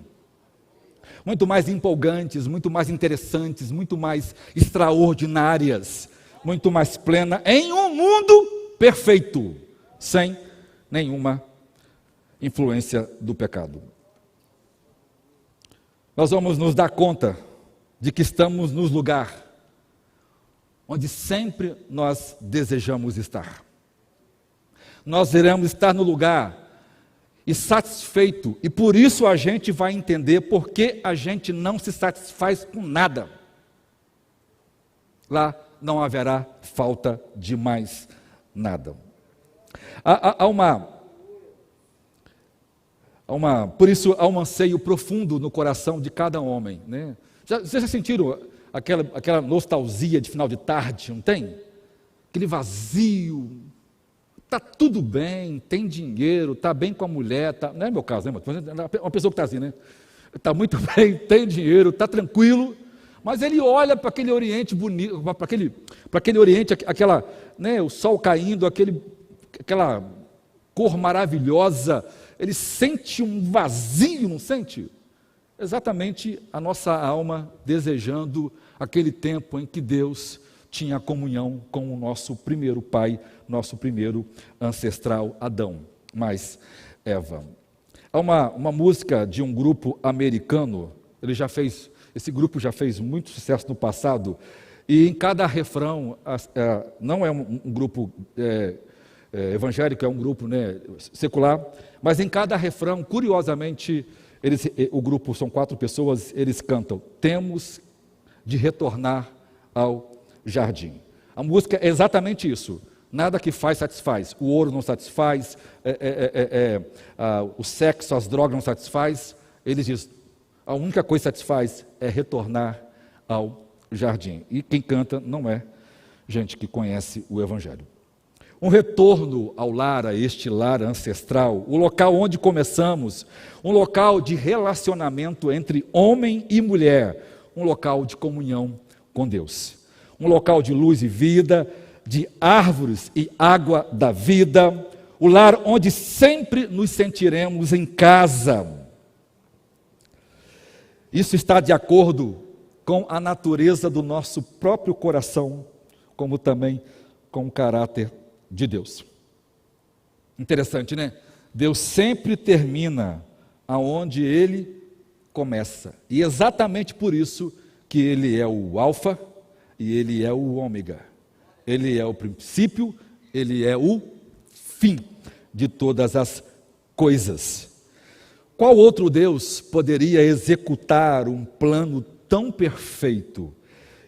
Muito mais empolgantes, muito mais interessantes, muito mais extraordinárias, muito mais plena, em um mundo perfeito, sem nenhuma influência do pecado. Nós vamos nos dar conta de que estamos nos lugares onde sempre nós desejamos estar. Nós iremos estar no lugar e satisfeito, e por isso a gente vai entender por que a gente não se satisfaz com nada. Lá não haverá falta de mais nada. Por isso há um anseio profundo no coração de cada homem, né? Vocês já sentiram aquela nostalgia de final de tarde, não tem? Aquele vazio, está tudo bem, tem dinheiro, está bem com a mulher, não é meu caso, né? Uma pessoa que está assim, né? Está muito bem, tem dinheiro, está tranquilo, mas ele olha para aquele Oriente bonito, para aquele Oriente, o sol caindo, aquela cor maravilhosa, ele sente um vazio, não sente? Exatamente a nossa alma desejando aquele tempo em que Deus tinha comunhão com o nosso primeiro pai, nosso primeiro ancestral Adão, mais Eva. Há uma música de um grupo americano, esse grupo já fez muito sucesso no passado, e em cada refrão, não é um grupo evangélico, é um grupo secular, mas em cada refrão, curiosamente, o grupo são 4 pessoas, eles cantam: temos de retornar ao jardim. A música é exatamente isso. Nada que faz satisfaz. O ouro não satisfaz, o sexo, as drogas não satisfaz. Eles dizem, a única coisa que satisfaz é retornar ao jardim. E quem canta não é gente que conhece o Evangelho. Um retorno ao lar, a este lar ancestral, o local onde começamos, um local de relacionamento entre homem e mulher, um local de comunhão com Deus, um local de luz e vida, de árvores e água da vida, o lar onde sempre nos sentiremos em casa. Isso está de acordo com a natureza do nosso próprio coração, como também com o caráter de Deus. Interessante, né? Deus sempre termina aonde Ele começa. E exatamente por isso que Ele é o alfa e Ele é o ômega. Ele é o princípio, Ele é o fim de todas as coisas. Qual outro Deus poderia executar um plano tão perfeito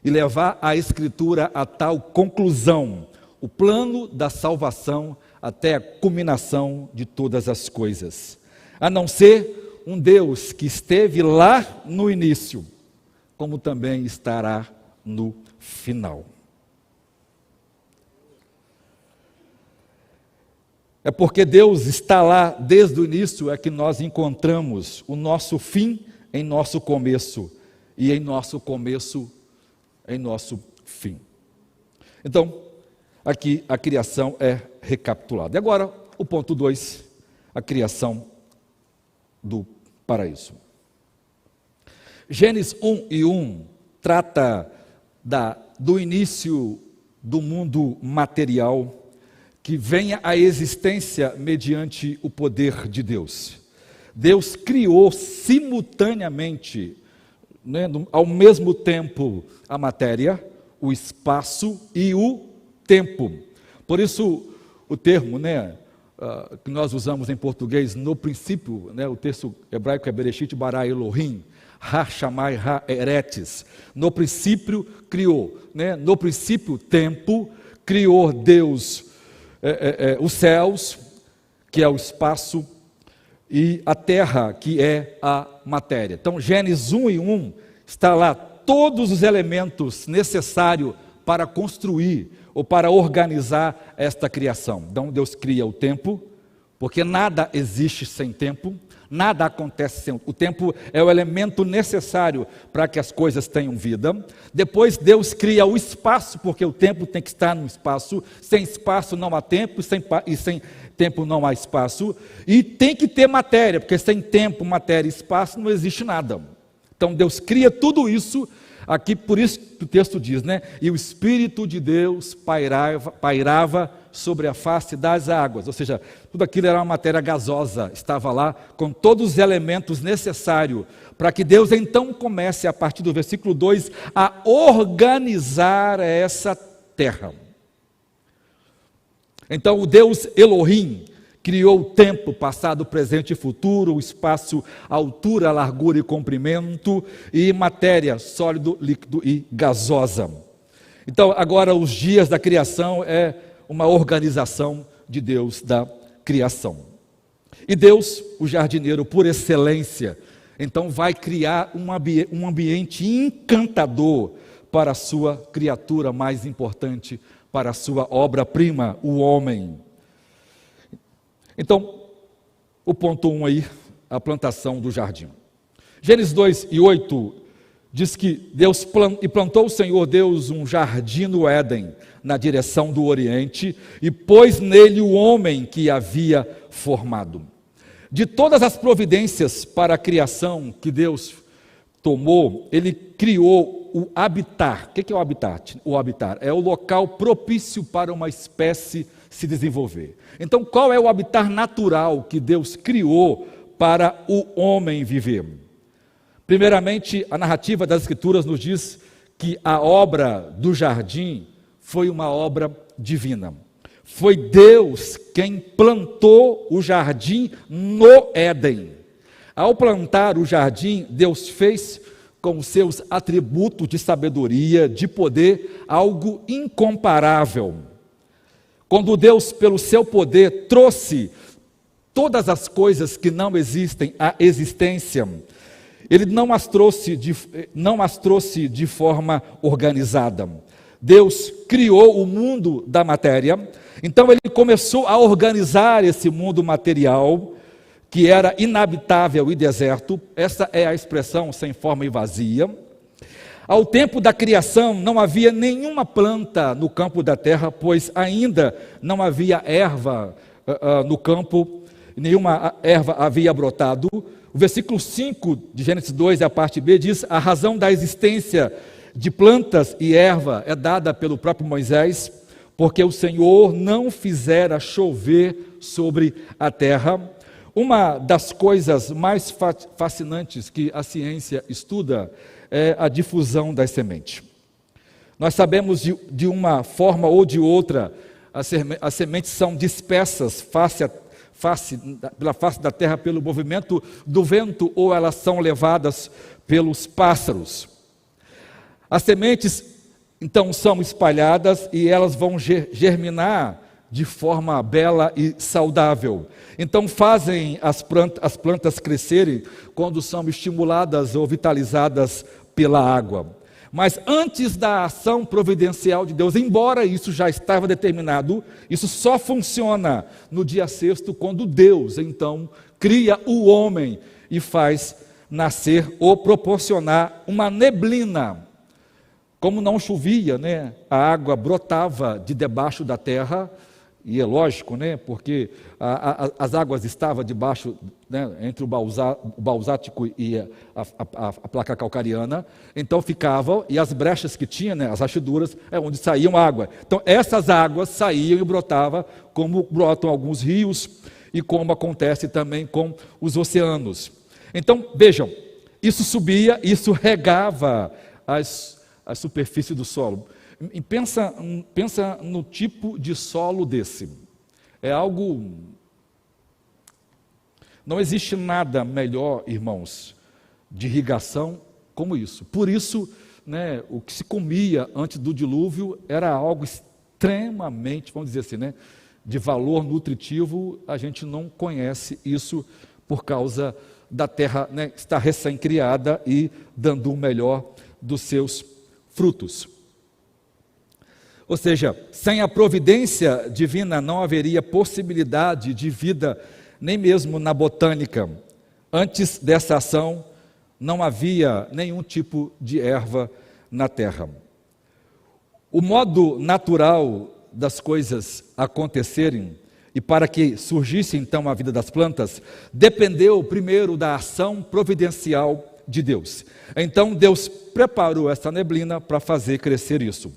e levar a Escritura a tal conclusão, o plano da salvação até a culminação de todas as coisas, a não ser um Deus que esteve lá no início, como também estará no final. É porque Deus está lá desde o início é que nós encontramos o nosso fim em nosso começo e em nosso começo em nosso fim. Então, aqui a criação é recapitulada. E agora, o ponto 2, a criação do paraíso. Gênesis 1:1 trata do início do mundo material, que venha à existência mediante o poder de Deus. Deus criou simultaneamente, ao mesmo tempo, a matéria, o espaço e o tempo. Por isso, o termo que nós usamos em português, no princípio, o texto hebraico é Bereshit bara Elohim, Ha Shammai Ha Eretes. No princípio criou, no princípio tempo, criou Deus os céus, que é o espaço, e a terra, que é a matéria. Então, Gênesis 1:1 está lá todos os elementos necessários para construir ou para organizar esta criação. Então, Deus cria o tempo, porque nada existe sem tempo, nada acontece sem o tempo, é o elemento necessário para que as coisas tenham vida. Depois Deus cria o espaço, porque o tempo tem que estar no espaço, sem espaço não há tempo, e sem tempo não há espaço, e tem que ter matéria, porque sem tempo, matéria e espaço não existe nada. Então Deus cria tudo isso, aqui por isso que o texto diz, e o Espírito de Deus pairava sobre a face das águas, ou seja, tudo aquilo era uma matéria gasosa, estava lá com todos os elementos necessários para que Deus então comece, a partir do versículo 2, a organizar essa terra. Então o Deus Elohim criou o tempo, passado, presente e futuro, o espaço, altura, largura e comprimento, e matéria, sólido, líquido e gasosa. Então agora os dias da criação é uma organização de Deus da criação. E Deus, o jardineiro por excelência, então vai criar um ambiente encantador para a sua criatura mais importante, para a sua obra-prima, o homem. Então, o ponto 1 aí, a plantação do jardim. Gênesis 2:8 diz que plantou o Senhor Deus um jardim no Éden, na direção do Oriente, e pôs nele o homem que havia formado. De todas as providências para a criação que Deus tomou, Ele criou o habitat. O que é o habitat? O habitat é o local propício para uma espécie se desenvolver. Então, qual é o habitat natural que Deus criou para o homem viver? Primeiramente, a narrativa das Escrituras nos diz que a obra do jardim foi uma obra divina. Foi Deus quem plantou o jardim no Éden. Ao plantar o jardim, Deus fez com os seus atributos de sabedoria, de poder, algo incomparável. Quando Deus, pelo seu poder, trouxe todas as coisas que não existem à existência, Ele não as trouxe de forma organizada. Deus criou o mundo da matéria, então ele começou a organizar esse mundo material, que era inabitável e deserto. Essa é a expressão sem forma e vazia. Ao tempo da criação não havia nenhuma planta no campo da terra, pois ainda não havia erva no campo, nenhuma erva havia brotado. O versículo 5 de Gênesis 2, a parte B, diz: a razão da existência de plantas e erva é dada pelo próprio Moisés, porque o Senhor não fizera chover sobre a terra. Uma das coisas mais fascinantes que a ciência estuda é a difusão das sementes. Nós sabemos de uma forma ou de outra, as sementes são dispersas pela face da terra pelo movimento do vento, ou elas são levadas pelos pássaros. As sementes, então, são espalhadas e elas vão germinar de forma bela e saudável. Então fazem as plantas crescerem quando são estimuladas ou vitalizadas pela água. Mas antes da ação providencial de Deus, embora isso já estava determinado, isso só funciona no dia sexto, quando Deus, então, cria o homem e faz nascer ou proporcionar uma neblina. Como não chovia, a água brotava de debaixo da terra, e é lógico, porque as águas estavam debaixo, entre o basático e a placa calcariana, então ficavam, e as brechas que tinha, as rachaduras, é onde saíam água. Então essas águas saíam e brotavam, como brotam alguns rios, e como acontece também com os oceanos. Então, vejam, isso subia, isso regava a superfície do solo. E pensa no tipo de solo desse. É algo... Não existe nada melhor, irmãos, de irrigação como isso. Por isso, o que se comia antes do dilúvio era algo extremamente, vamos dizer assim, de valor nutritivo. A gente não conhece isso por causa da terra estar recém-criada e dando o melhor dos seus frutos. Ou seja, sem a providência divina não haveria possibilidade de vida, nem mesmo na botânica. Antes dessa ação, não havia nenhum tipo de erva na terra. O modo natural das coisas acontecerem, e para que surgisse então a vida das plantas, dependeu primeiro da ação providencial de Deus. Então Deus preparou essa neblina para fazer crescer isso.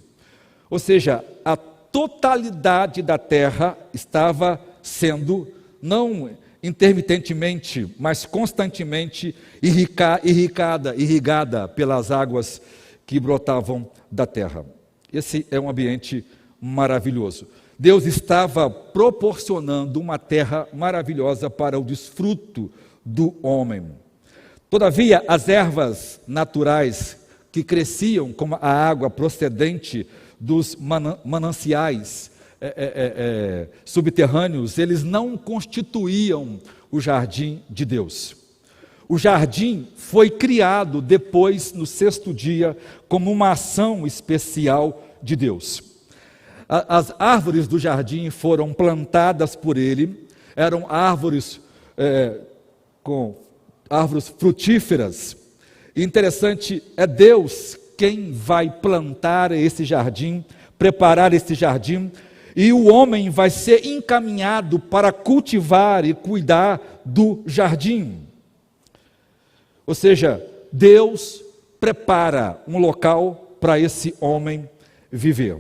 Ou seja, a totalidade da terra estava sendo, não intermitentemente, mas constantemente irrigada pelas águas que brotavam da terra. Esse é um ambiente maravilhoso. Deus estava proporcionando uma terra maravilhosa para o desfruto do homem. Todavia, as ervas naturais que cresciam como a água procedente dos mananciais subterrâneos, eles não constituíam o jardim de Deus. O jardim foi criado depois, no sexto dia, como uma ação especial de Deus. As árvores do jardim foram plantadas por ele, eram árvores árvores frutíferas. E interessante, é Deus quem vai plantar esse jardim, preparar esse jardim, e o homem vai ser encaminhado para cultivar e cuidar do jardim. Ou seja, Deus prepara um local para esse homem viver.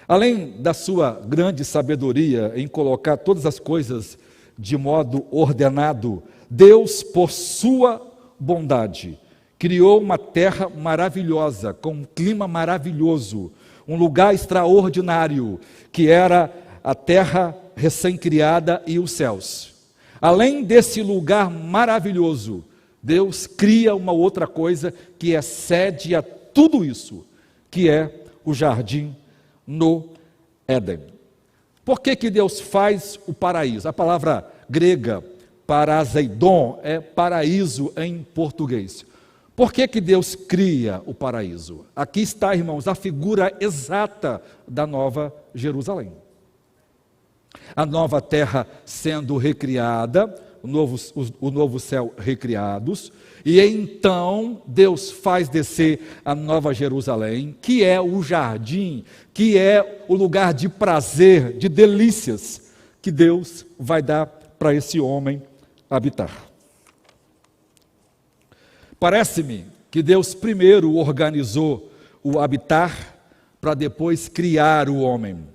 Além da sua grande sabedoria em colocar todas as coisas de modo ordenado, Deus, por sua bondade, criou uma terra maravilhosa, com um clima maravilhoso, um lugar extraordinário, que era a terra recém-criada e os céus. Além desse lugar maravilhoso, Deus cria uma outra coisa que excede a tudo isso, que é o jardim no Éden. Por que Deus faz o paraíso? A palavra grega paraseidon é paraíso em português. Por que que Deus cria o paraíso? Aqui está, irmãos, a figura exata da Nova Jerusalém. A nova terra sendo recriada, o novo céu recriados, e então Deus faz descer a Nova Jerusalém, que é o jardim, que é o lugar de prazer, de delícias, que Deus vai dar para esse homem habitar. Parece-me que Deus primeiro organizou o habitar para depois criar o homem,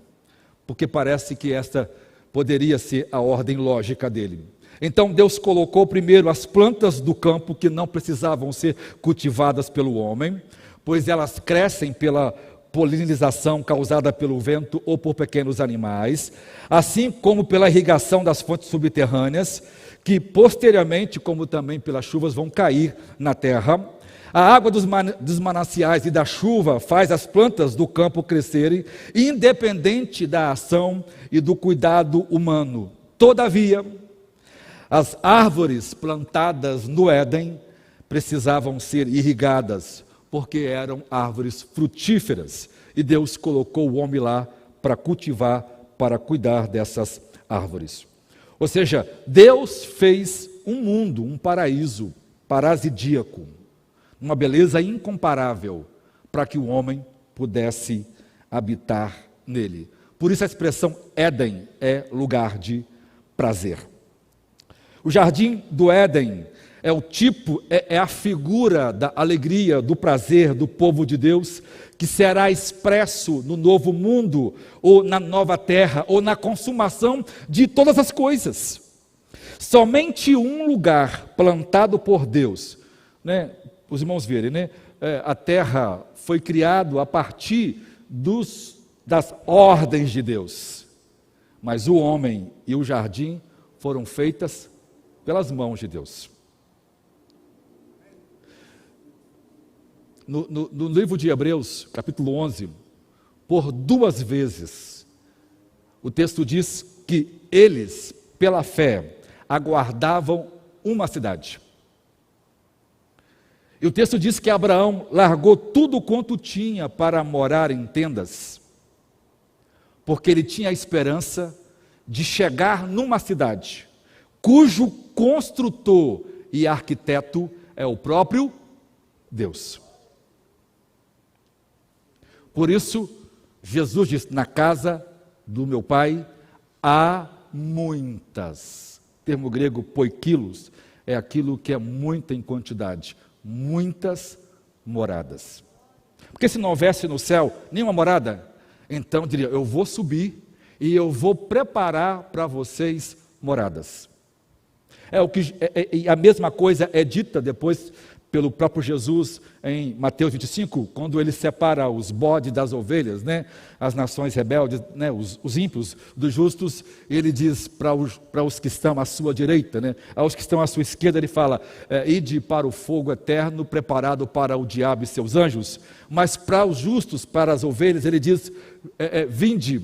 porque parece que esta poderia ser a ordem lógica dele. Então Deus colocou primeiro as plantas do campo que não precisavam ser cultivadas pelo homem, pois elas crescem pela polinização causada pelo vento ou por pequenos animais, assim como pela irrigação das fontes subterrâneas, que posteriormente, como também pelas chuvas, vão cair na terra. A água dos mananciais e da chuva faz as plantas do campo crescerem, independente da ação e do cuidado humano. Todavia, as árvores plantadas no Éden precisavam ser irrigadas, porque eram árvores frutíferas, e Deus colocou o homem lá para cultivar, para cuidar dessas árvores. Ou seja, Deus fez um mundo, um paraíso paradisíaco, uma beleza incomparável, para que o homem pudesse habitar nele. Por isso a expressão Éden é lugar de prazer. O jardim do Éden é o tipo, é a figura da alegria, do prazer do povo de Deus, que será expresso no novo mundo, ou na nova terra, ou na consumação de todas as coisas. Somente um lugar plantado por Deus, né? Os irmãos verem, né? A terra foi criada a partir das ordens de Deus, mas o homem e o jardim foram feitas pelas mãos de Deus. No livro de Hebreus, capítulo 11, por 2 vezes, o texto diz que eles, pela fé, aguardavam uma cidade. E o texto diz que Abraão largou tudo quanto tinha para morar em tendas, porque ele tinha a esperança de chegar numa cidade, cujo construtor e arquiteto é o próprio Deus. Por isso, Jesus diz, na casa do meu pai há muitas. O termo grego poikilos é aquilo que é muita em quantidade, muitas moradas. Porque se não houvesse no céu nenhuma morada, então diria, eu vou subir e eu vou preparar para vocês moradas. A mesma coisa é dita depois pelo próprio Jesus em Mateus 25, quando ele separa os bodes das ovelhas, né? As nações rebeldes, né? Os ímpios dos justos, ele diz para os que estão à sua direita, né? Aos que estão à sua esquerda, ele fala, ide para o fogo eterno, preparado para o diabo e seus anjos, mas para os justos, para as ovelhas, ele diz, vinde,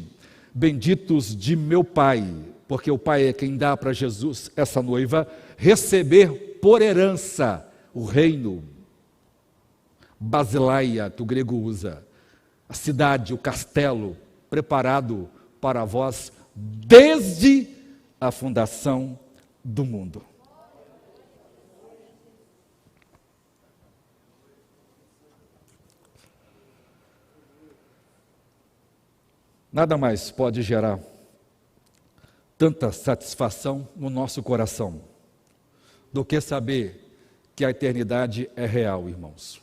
benditos de meu Pai, porque o Pai é quem dá para Jesus, essa noiva, receber por herança o reino, Basileia, que o grego usa, a cidade, o castelo, preparado para vós desde a fundação do mundo. Nada mais pode gerar tanta satisfação no nosso coração do que saber que a eternidade é real, irmãos.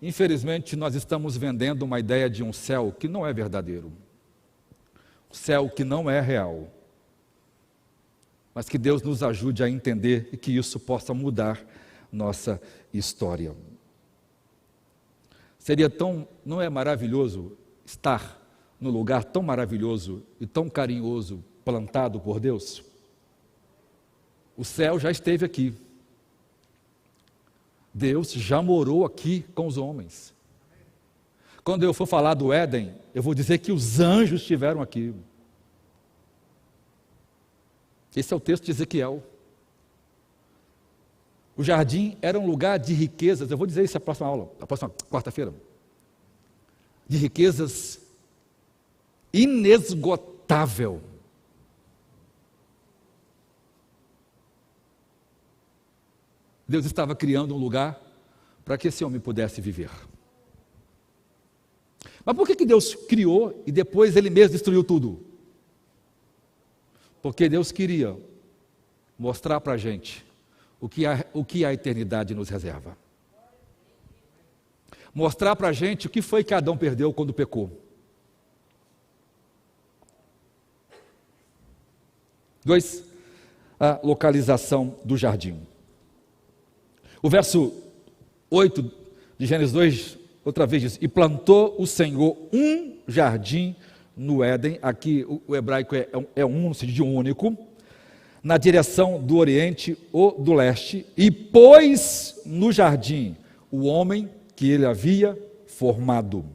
Infelizmente, nós estamos vendendo uma ideia de um céu que não é verdadeiro. Um céu que não é real. Mas que Deus nos ajude a entender e que isso possa mudar nossa história. Não é maravilhoso estar num lugar tão maravilhoso e tão carinhoso, plantado por Deus? O céu já esteve aqui. Deus já morou aqui com os homens. Quando eu for falar do Éden, eu vou dizer que os anjos estiveram aqui. Esse é o texto de Ezequiel. O jardim era um lugar de riquezas, eu vou dizer isso na próxima aula, na próxima quarta-feira, de riquezas inesgotável. Deus estava criando um lugar para que esse homem pudesse viver. Mas por que Deus criou e depois Ele mesmo destruiu tudo? Porque Deus queria mostrar para a gente o que a eternidade nos reserva. Mostrar para a gente o que foi que Adão perdeu quando pecou. 2, a localização do jardim. O verso 8 de Gênesis 2, outra vez diz, e plantou o Senhor um jardim no Éden, aqui o hebraico é um, no sentido de único, na direção do oriente ou do leste, e pôs no jardim o homem que ele havia formado.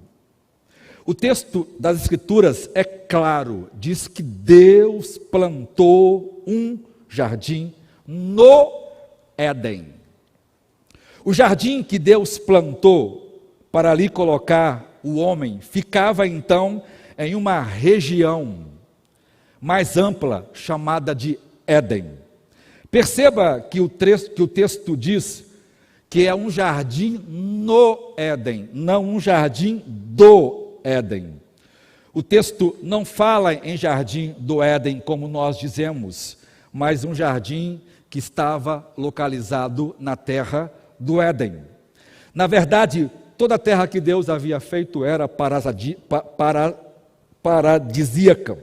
O texto das Escrituras é claro, diz que Deus plantou um jardim no Éden. O jardim que Deus plantou para ali colocar o homem ficava então em uma região mais ampla chamada de Éden. Perceba que o texto diz que é um jardim no Éden, não um jardim do Éden. O texto não fala em jardim do Éden como nós dizemos, mas um jardim que estava localizado na terra do Éden. Na verdade, toda a terra que Deus havia feito era paradisíaca.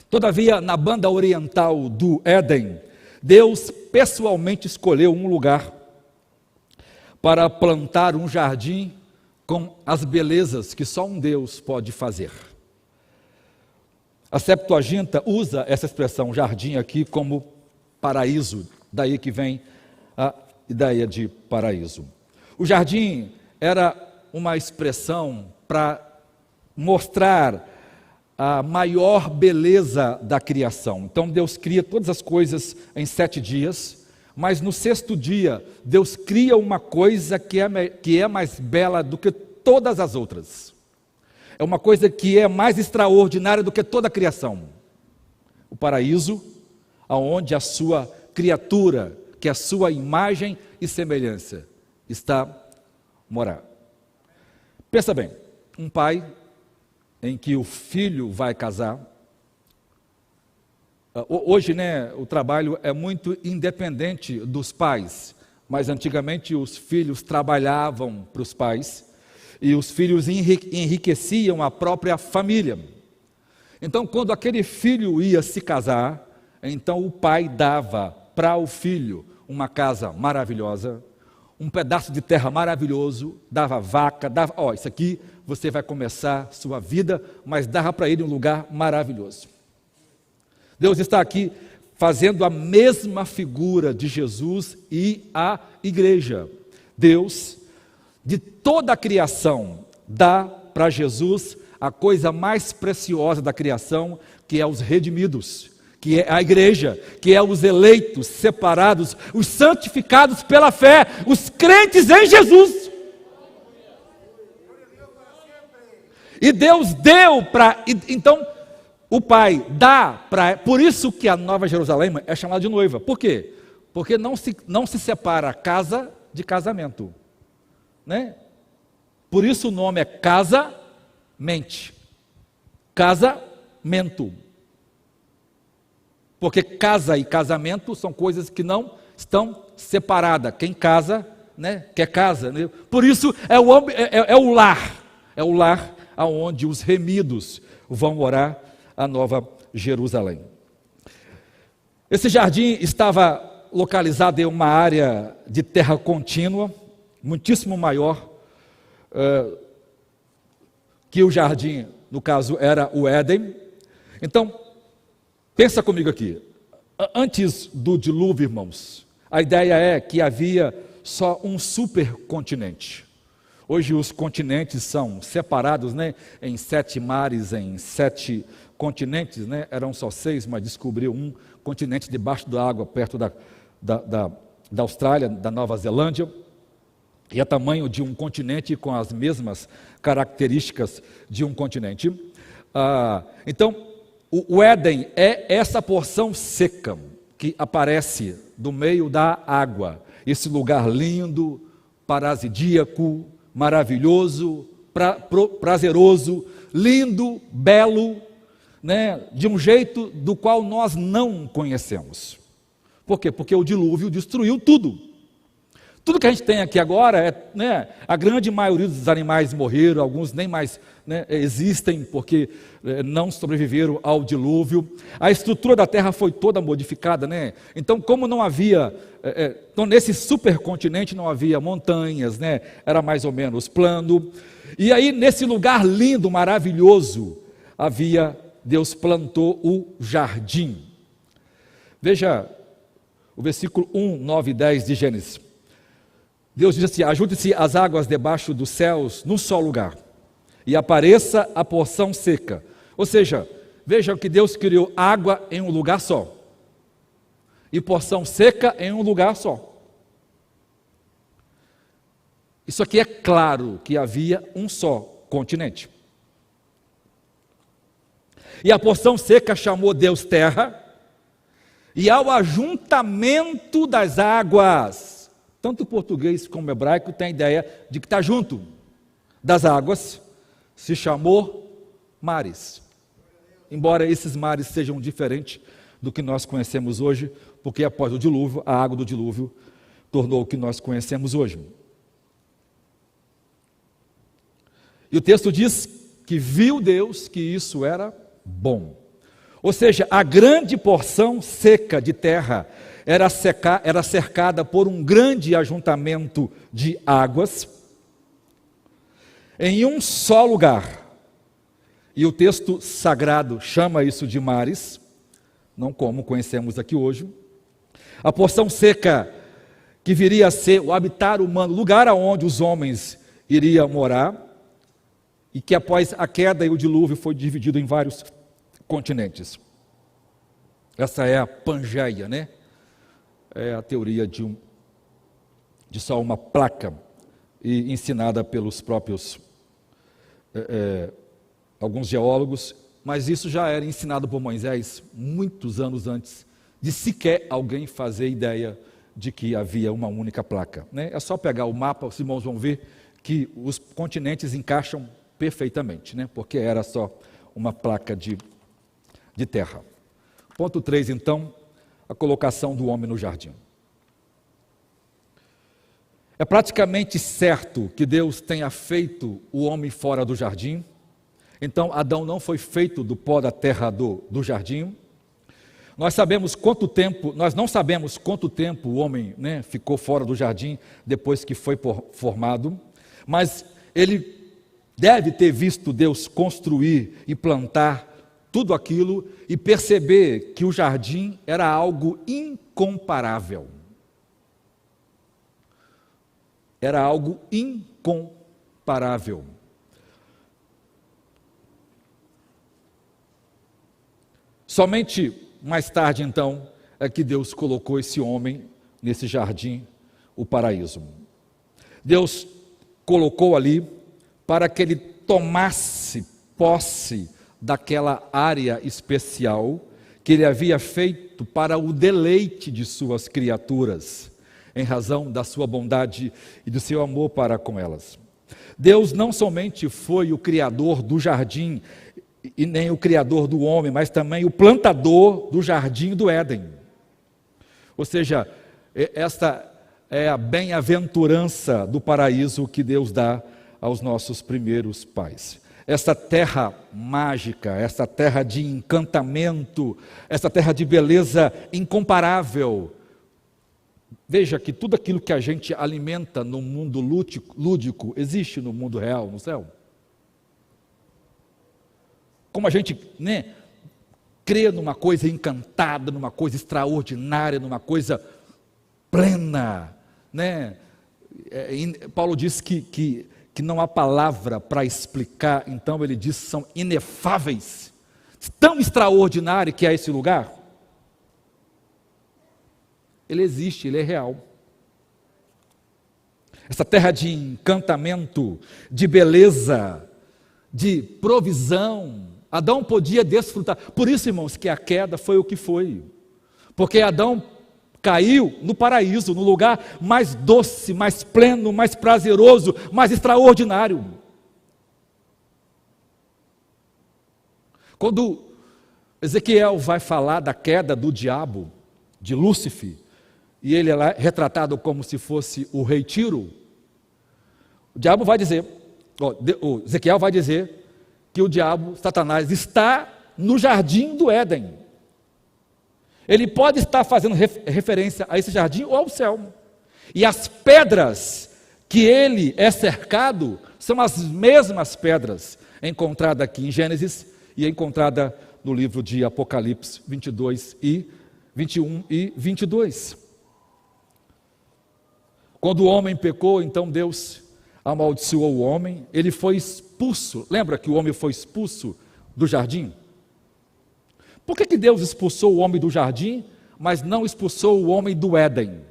Todavia, na banda oriental do Éden, Deus pessoalmente escolheu um lugar para plantar um jardim com as belezas que só um Deus pode fazer. A Septuaginta usa essa expressão jardim aqui como paraíso, daí que vem a ideia de paraíso. O jardim era uma expressão para mostrar a maior beleza da criação. Então Deus cria todas as coisas em 7 dias, mas no 6º dia Deus cria uma coisa que é mais bela do que todas as outras. É uma coisa que é mais extraordinária do que toda a criação. O paraíso, aonde a sua criatura, que é a sua imagem e semelhança, está morar. Pensa bem, um pai em que o filho vai casar. Hoje, o trabalho é muito independente dos pais, mas antigamente os filhos trabalhavam para os pais e os filhos enriqueciam a própria família. Então, quando aquele filho ia se casar, então o pai dava para o filho uma casa maravilhosa, um pedaço de terra maravilhoso, dava vaca, dava, isso aqui você vai começar sua vida, mas dava para ele um lugar maravilhoso. Deus está aqui fazendo a mesma figura de Jesus e a igreja. Deus, de toda a criação, dá para Jesus a coisa mais preciosa da criação, que é os redimidos, que é a igreja, que é os eleitos, separados, os santificados pela fé, os crentes em Jesus. E Deus deu para... Então, o Pai dá para... Por isso que a Nova Jerusalém é chamada de noiva. Por quê? Porque não se separa casa de casamento. Por isso o nome é casa-mente. Casamento. Porque casa e casamento são coisas que não estão separadas. Quem casa, quer casa. Por isso é o lar. É o lar onde os remidos vão morar, a Nova Jerusalém. Esse jardim estava localizado em uma área de terra contínua, muitíssimo maior que o jardim, no caso era o Éden. Então, pensa comigo aqui, antes do dilúvio, irmãos, a ideia é que havia só um supercontinente. Hoje os continentes são separados em 7 mares, em 7 continentes, eram só 6, mas descobriu um continente debaixo da água, perto da Austrália, da Nova Zelândia, e é tamanho de um continente com as mesmas características de um continente. Então, o Éden é essa porção seca que aparece do meio da água, esse lugar lindo, paradisíaco, maravilhoso, prazeroso, lindo, belo, né, de um jeito do qual nós não conhecemos. Por quê? Porque o dilúvio destruiu tudo. Tudo que a gente tem aqui agora, a grande maioria dos animais morreram, alguns nem mais existem porque não sobreviveram ao dilúvio. A estrutura da terra foi toda modificada, Então, como não havia, então nesse supercontinente não havia montanhas, Era mais ou menos plano. E aí, nesse lugar lindo, maravilhoso, Deus plantou o jardim. Veja o versículo 1, 9 e 10 de Gênesis. Deus diz assim: ajunte-se as águas debaixo dos céus num só lugar, e apareça a porção seca. Ou seja, vejam que Deus criou água em um lugar só, e porção seca em um lugar só. Isso aqui é claro que havia um só continente. E a porção seca chamou Deus terra, e ao ajuntamento das águas, tanto o português como o hebraico tem a ideia de que está junto das águas, se chamou mares. Embora esses mares sejam diferentes do que nós conhecemos hoje, porque após o dilúvio, a água do dilúvio tornou o que nós conhecemos hoje. E o texto diz que viu Deus que isso era bom. Ou seja, a grande porção seca de terra era cercada por um grande ajuntamento de águas em um só lugar. E o texto sagrado chama isso de mares, não como conhecemos aqui hoje. A porção seca que viria a ser o habitat humano, lugar aonde os homens iriam morar, e que após a queda e o dilúvio foi dividido em vários continentes. Essa é a Pangeia, É a teoria de só uma placa, e ensinada pelos próprios alguns geólogos, mas isso já era ensinado por Moisés muitos anos antes de sequer alguém fazer ideia de que havia uma única placa. É só pegar o mapa, os irmãos vão ver que os continentes encaixam perfeitamente, porque era só uma placa de terra. Ponto 3, então, a colocação do homem no jardim. É praticamente certo que Deus tenha feito o homem fora do jardim. Então, Adão não foi feito do pó da terra do jardim. Nós não sabemos quanto tempo o homem ficou fora do jardim depois que foi formado, mas ele deve ter visto Deus construir e plantar tudo aquilo e perceber que o jardim era algo incomparável. Era algo incomparável. Somente mais tarde, então, é que Deus colocou esse homem nesse jardim, o paraíso. Deus colocou ali para que ele tomasse posse daquela área especial que ele havia feito para o deleite de suas criaturas, em razão da sua bondade e do seu amor para com elas. Deus não somente foi o criador do jardim e nem o criador do homem, mas também o plantador do jardim do Éden. Ou seja, esta é a bem-aventurança do paraíso que Deus dá aos nossos primeiros pais. Essa terra mágica, essa terra de encantamento, essa terra de beleza incomparável. Veja que tudo aquilo que a gente alimenta no mundo lúdico existe no mundo real, no céu. Como a gente crê numa coisa encantada, numa coisa extraordinária, numa coisa plena, Paulo diz que não há palavra para explicar, então ele diz que são inefáveis, tão extraordinário que é esse lugar. Ele existe, ele é real. essa terra de encantamento, de beleza, de provisão. Adão podia desfrutar. Por isso, irmãos, que a queda foi o que foi. Porque Adão caiu no paraíso, no lugar mais doce, mais pleno, mais prazeroso, mais extraordinário. Quando Ezequiel vai falar da queda do diabo, de Lúcifer, e ele é retratado como se fosse o rei Tiro, o diabo vai dizer, o Ezequiel vai dizer que o diabo, Satanás, está no jardim do Éden. Ele pode estar fazendo referência a esse jardim ou ao céu. E as pedras que ele é cercado são as mesmas pedras encontradas aqui em Gênesis e encontrada no livro de Apocalipse 22 e 21 e 22. Quando o homem pecou, então Deus amaldiçoou o homem, ele foi expulso. Lembra que o homem foi expulso do jardim? Por que Deus expulsou o homem do jardim, mas não expulsou o homem do Éden?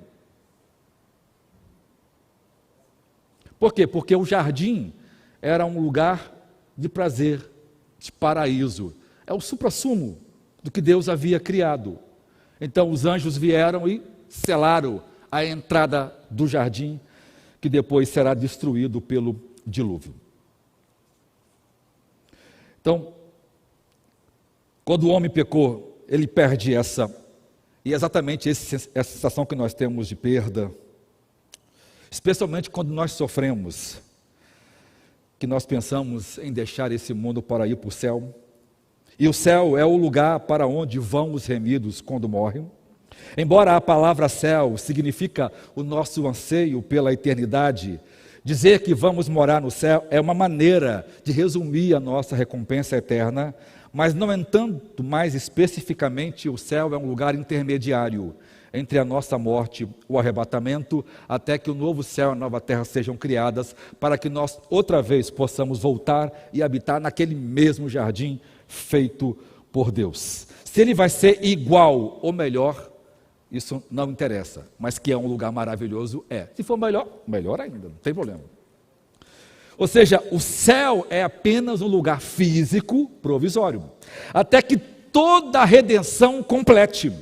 Por quê? Porque o jardim era um lugar de prazer, de paraíso. É o suprassumo do que Deus havia criado. Então os anjos vieram e selaram a entrada do jardim, que depois será destruído pelo dilúvio. Então, quando o homem pecou, ele perde essa, e é exatamente essa sensação que nós temos de perda, especialmente quando nós sofremos, que nós pensamos em deixar esse mundo para ir para o céu, e o céu é o lugar para onde vão os remidos quando morrem. Embora a palavra céu significa o nosso anseio pela eternidade, dizer que vamos morar no céu é uma maneira de resumir a nossa recompensa eterna, mas não entanto, mais especificamente, o céu é um lugar intermediário entre a nossa morte, o arrebatamento, até que o novo céu e a nova terra sejam criadas, para que nós outra vez possamos voltar e habitar naquele mesmo jardim feito por Deus. Se ele vai ser igual ou melhor, isso não interessa, mas que é um lugar maravilhoso, é. Se for melhor, melhor ainda, não tem problema. Ou seja, o céu é apenas um lugar físico provisório, até que toda a redenção complete.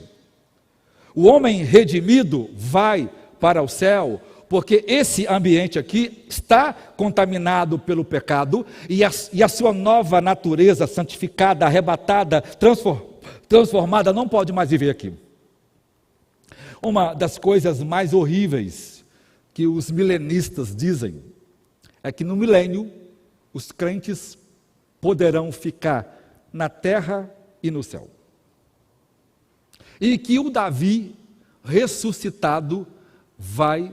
O homem redimido vai para o céu, porque esse ambiente aqui está contaminado pelo pecado, e a sua nova natureza santificada, arrebatada, transformada, não pode mais viver aqui. Uma das coisas mais horríveis que os milenistas dizem é que no milênio os crentes poderão ficar na terra e no céu. E que o Davi ressuscitado vai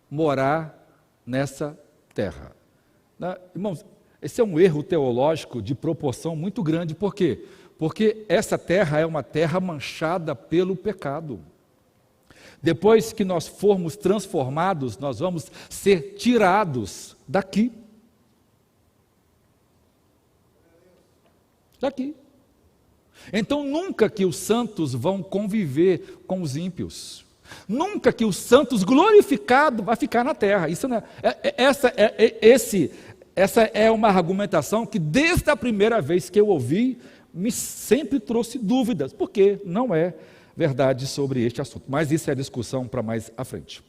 morar nessa terra. Irmãos, esse é um erro teológico de proporção muito grande. Por quê? Porque essa terra é uma terra manchada pelo pecado. Depois que nós formos transformados, nós vamos ser tirados daqui. Daqui. Então, nunca que os santos vão conviver com os ímpios. Nunca que os santos glorificados vai ficar na terra. Isso não essa é uma argumentação que, desde a primeira vez que eu ouvi, me sempre trouxe dúvidas, porque não é verdade sobre este assunto. Mas isso é discussão para mais à frente.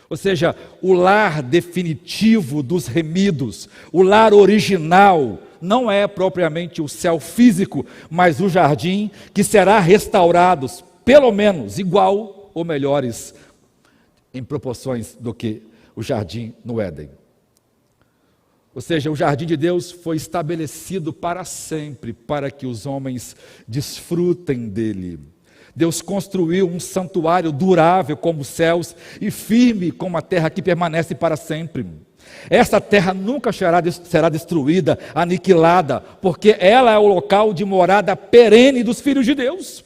Ou seja, o lar definitivo dos remidos, o lar original, não é propriamente o céu físico, mas o jardim que será restaurado, pelo menos igual ou melhores em proporções do que o jardim no Éden. Ou seja, o jardim de Deus foi estabelecido para sempre, para que os homens desfrutem dele. Deus construiu um santuário durável como os céus e firme como a terra que permanece para sempre. Essa terra nunca será destruída, aniquilada, porque ela é o local de morada perene dos filhos de Deus.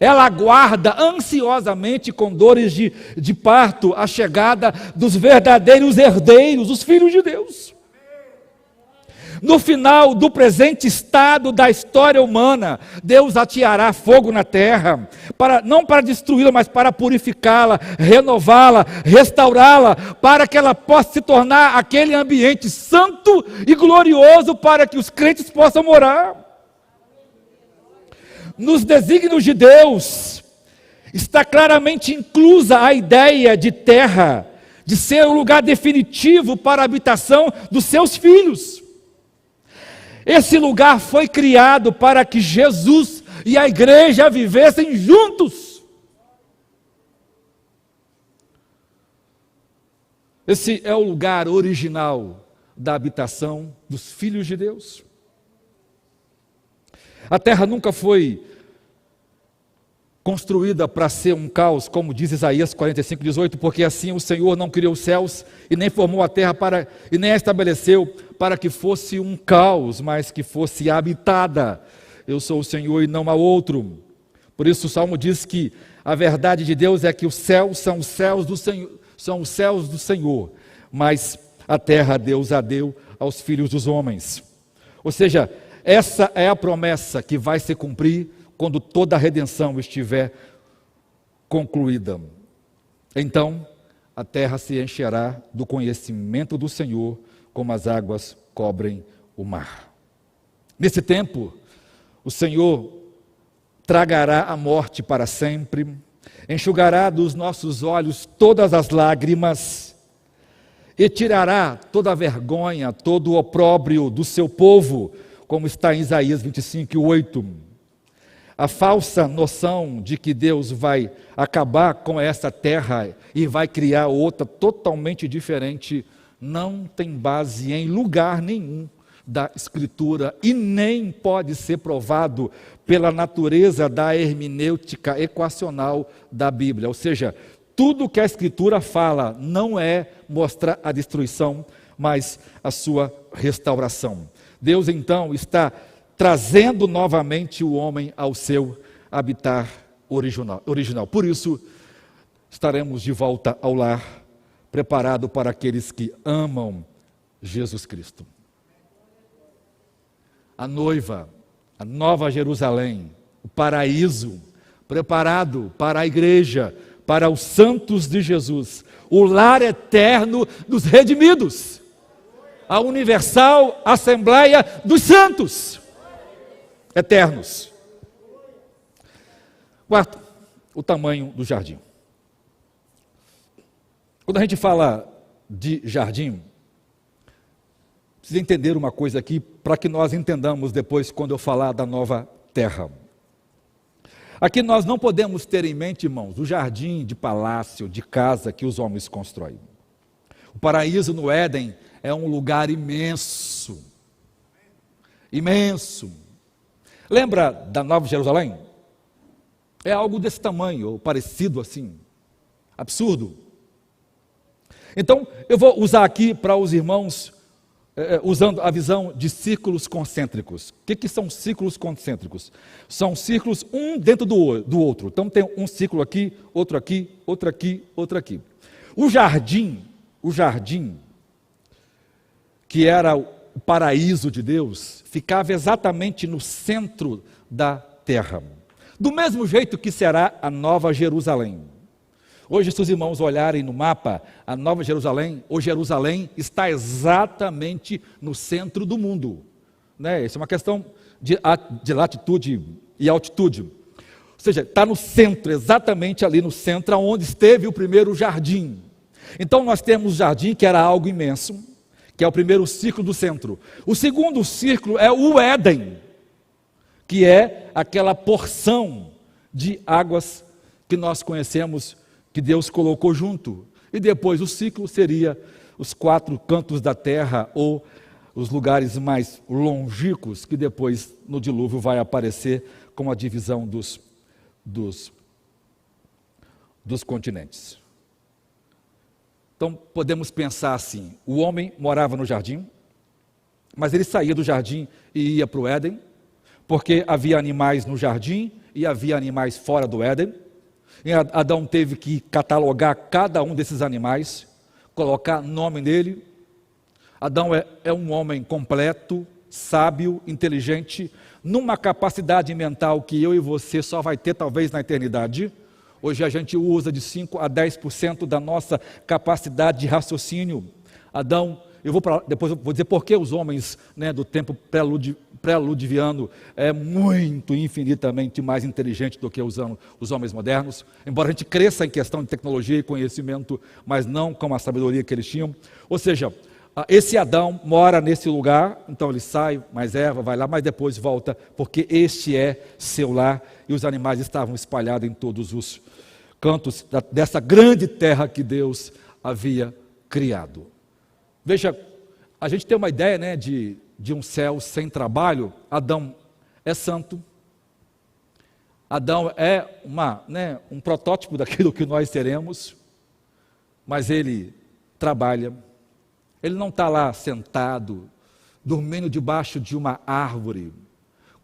Ela aguarda ansiosamente, com dores de parto, a chegada dos verdadeiros herdeiros, os filhos de Deus. No final do presente estado da história humana, Deus ateará fogo na terra, não para destruí-la, mas para purificá-la, renová-la, restaurá-la, para que ela possa se tornar aquele ambiente santo e glorioso para que os crentes possam morar. Nos desígnios de Deus, está claramente inclusa a ideia de terra, de ser o lugar definitivo para a habitação dos seus filhos. Esse lugar foi criado para que Jesus e a igreja vivessem juntos. Esse é o lugar original da habitação dos filhos de Deus. A terra nunca foi construída para ser um caos, como diz Isaías 45:18, porque assim o Senhor não criou os céus e nem formou a terra e nem a estabeleceu para que fosse um caos, mas que fosse habitada. Eu sou o Senhor e não há outro. Por isso o Salmo diz que a verdade de Deus é que os céus são os céus do Senhor, mas a terra Deus a deu aos filhos dos homens. Ou seja, essa é a promessa que vai se cumprir quando toda a redenção estiver concluída. Então, a terra se encherá do conhecimento do Senhor, como as águas cobrem o mar. Nesse tempo, o Senhor tragará a morte para sempre, enxugará dos nossos olhos todas as lágrimas e tirará toda a vergonha, todo o opróbrio do seu povo, como está em Isaías 25:8. A falsa noção de que Deus vai acabar com essa terra e vai criar outra totalmente diferente não tem base em lugar nenhum da Escritura e nem pode ser provado pela natureza da hermenêutica equacional da Bíblia. Ou seja, tudo que a Escritura fala não é mostrar a destruição, mas a sua restauração. Deus então está trazendo novamente o homem ao seu habitat original. Por isso, estaremos de volta ao lar, preparado para aqueles que amam Jesus Cristo. A noiva, a nova Jerusalém, o paraíso, preparado para a igreja, para os santos de Jesus, o lar eterno dos redimidos, a universal Assembleia dos Santos eternos. Quarto, o tamanho do jardim. Quando a gente fala de jardim, precisa entender uma coisa aqui, para que nós entendamos depois quando eu falar da nova terra. Aqui nós não podemos ter em mente, irmãos, o jardim de palácio, de casa que os homens constroem. O paraíso no Éden é um lugar imenso. Imenso. Lembra da Nova Jerusalém? É algo desse tamanho, ou parecido assim. Absurdo. Então, eu vou usar aqui para os irmãos, usando a visão de círculos concêntricos. O que são círculos concêntricos? São círculos um dentro do outro. Então, tem um círculo aqui, outro aqui, outro aqui, outro aqui. O jardim, que era o paraíso de Deus, ficava exatamente no centro da terra. Do mesmo jeito que será a Nova Jerusalém. Hoje, se os irmãos olharem no mapa, a Nova Jerusalém, ou Jerusalém, está exatamente no centro do mundo. Né? Isso é uma questão de latitude e altitude. Ou seja, está no centro, exatamente ali no centro, onde esteve o primeiro jardim. Então, nós temos o jardim, que era algo imenso, que é o primeiro círculo do centro. O segundo círculo é o Éden, que é aquela porção de águas que nós conhecemos, que Deus colocou junto. E depois o ciclo seria os 4 cantos da terra, ou os lugares mais longínquos, que depois no dilúvio vai aparecer como a divisão dos continentes. Então podemos pensar assim: o homem morava no jardim, mas ele saía do jardim e ia para o Éden, porque havia animais no jardim e havia animais fora do Éden. E Adão teve que catalogar cada um desses animais, colocar nome nele. Adão é um homem completo, sábio, inteligente, numa capacidade mental que eu e você só vai ter talvez na eternidade. Hoje a gente usa de 5 a 10% da nossa capacidade de raciocínio. Adão, depois eu vou dizer por que os homens, né, do tempo pré-ludiviano é muito, infinitamente mais inteligente do que os homens modernos. Embora a gente cresça em questão de tecnologia e conhecimento, mas não com a sabedoria que eles tinham. Ou seja, esse Adão mora nesse lugar, então ele sai, mas Eva vai lá, mas depois volta, porque este é seu lar, e os animais estavam espalhados em todos os cantos dessa grande terra que Deus havia criado. Veja, a gente tem uma ideia, né, de um céu sem trabalho. Adão é santo, Adão é um protótipo daquilo que nós seremos, mas ele trabalha. Ele não está lá sentado, dormindo debaixo de uma árvore,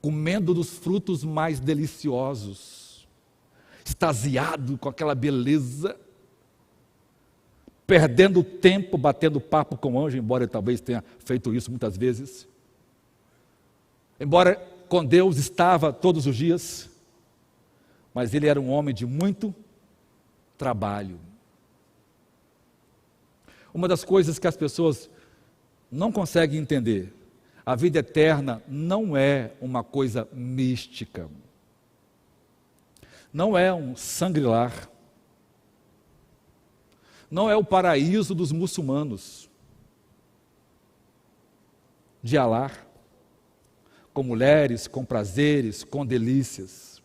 comendo dos frutos mais deliciosos, extasiado com aquela beleza, perdendo tempo, batendo papo com o anjo, embora ele talvez tenha feito isso muitas vezes. Embora com Deus estava todos os dias, mas ele era um homem de muito trabalho. Uma das coisas que as pessoas não conseguem entender, a vida eterna não é uma coisa mística, não é um Shangri-La, não é o paraíso dos muçulmanos, de Alá, com mulheres, com prazeres, com delícias.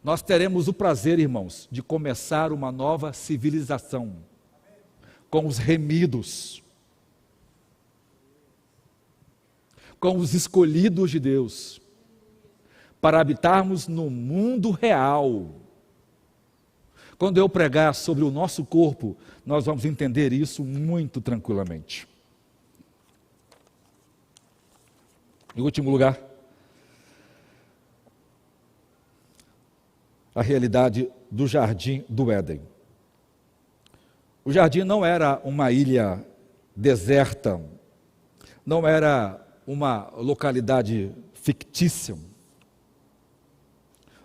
Nós teremos o prazer, irmãos, de começar uma nova civilização, com os remidos, com os escolhidos de Deus, para habitarmos no mundo real. Quando eu pregar sobre o nosso corpo, nós vamos entender isso muito tranquilamente. Em último lugar, a realidade do jardim do Éden. O jardim não era uma ilha deserta, não era uma localidade fictícia,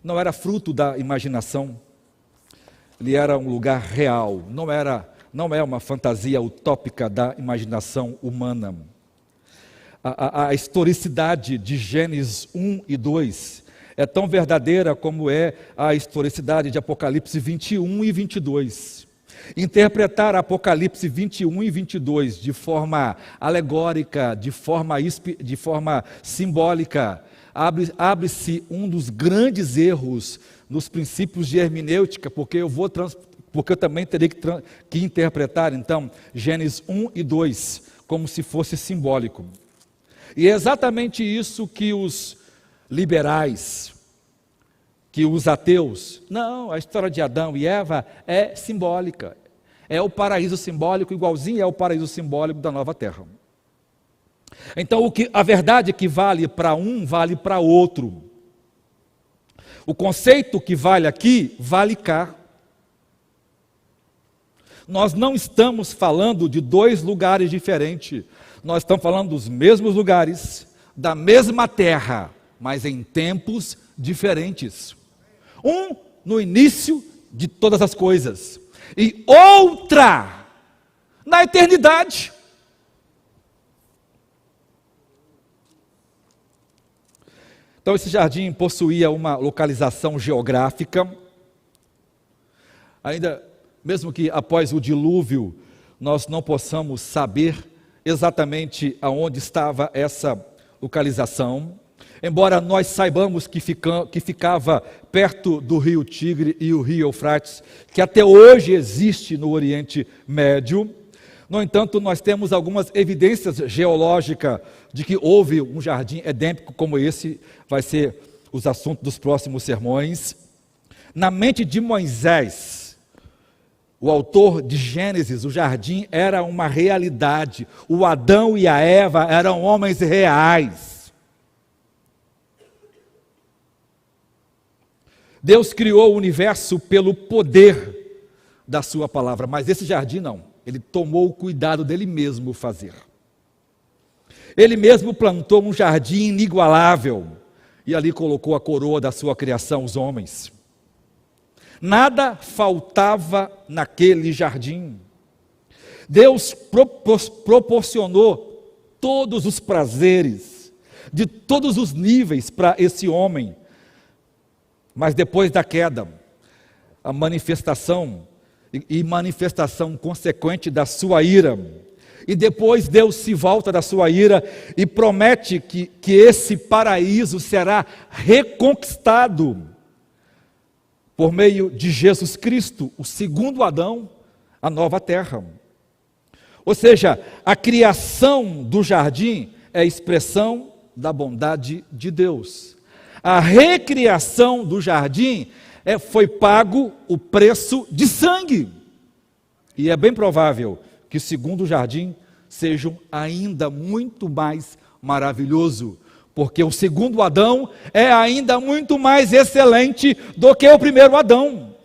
não era fruto da imaginação, ele era um lugar real, não é uma fantasia utópica da imaginação humana. A historicidade de Gênesis 1 e 2 é tão verdadeira como é a historicidade de Apocalipse 21 e 22. Interpretar Apocalipse 21 e 22 de forma alegórica, de forma simbólica, abre-se um dos grandes erros nos princípios de hermenêutica, porque eu também teria que interpretar, então, Gênesis 1 e 2 como se fosse simbólico. E é exatamente isso que os liberais, que os ateus, não, a história de Adão e Eva é simbólica, é o paraíso simbólico, igualzinho é o paraíso simbólico da nova terra. Então, a verdade que vale para um, vale para outro. O conceito que vale aqui, vale cá. Nós não estamos falando de dois lugares diferentes, nós estamos falando dos mesmos lugares, da mesma terra, mas em tempos diferentes. Um no início de todas as coisas, e outra na eternidade. Então esse jardim possuía uma localização geográfica, ainda mesmo que após o dilúvio nós não possamos saber exatamente aonde estava essa localização, embora nós saibamos que ficava perto do rio Tigre e o rio Eufrates, que até hoje existe no Oriente Médio. No entanto, nós temos algumas evidências geológicas de que houve um jardim edêmico como esse, vai ser os assuntos dos próximos sermões. Na mente de Moisés, o autor de Gênesis, o jardim era uma realidade. O Adão e a Eva eram homens reais. Deus criou o universo pelo poder da sua palavra, mas esse jardim não. ele tomou o cuidado dele mesmo fazer. Ele mesmo plantou um jardim inigualável e ali colocou a coroa da sua criação, os homens. Nada faltava naquele jardim. Deus proporcionou todos os prazeres, de todos os níveis para esse homem. Mas depois da queda, a manifestação consequente da sua ira. E depois Deus se volta da sua ira e promete que esse paraíso será reconquistado por meio de Jesus Cristo, o segundo Adão, a nova terra. Ou seja, a criação do jardim é a expressão da bondade de Deus. A recriação do jardim foi pago o preço de sangue. E é bem provável que o segundo jardim seja ainda muito mais maravilhoso, porque o segundo Adão é ainda muito mais excelente do que o primeiro Adão.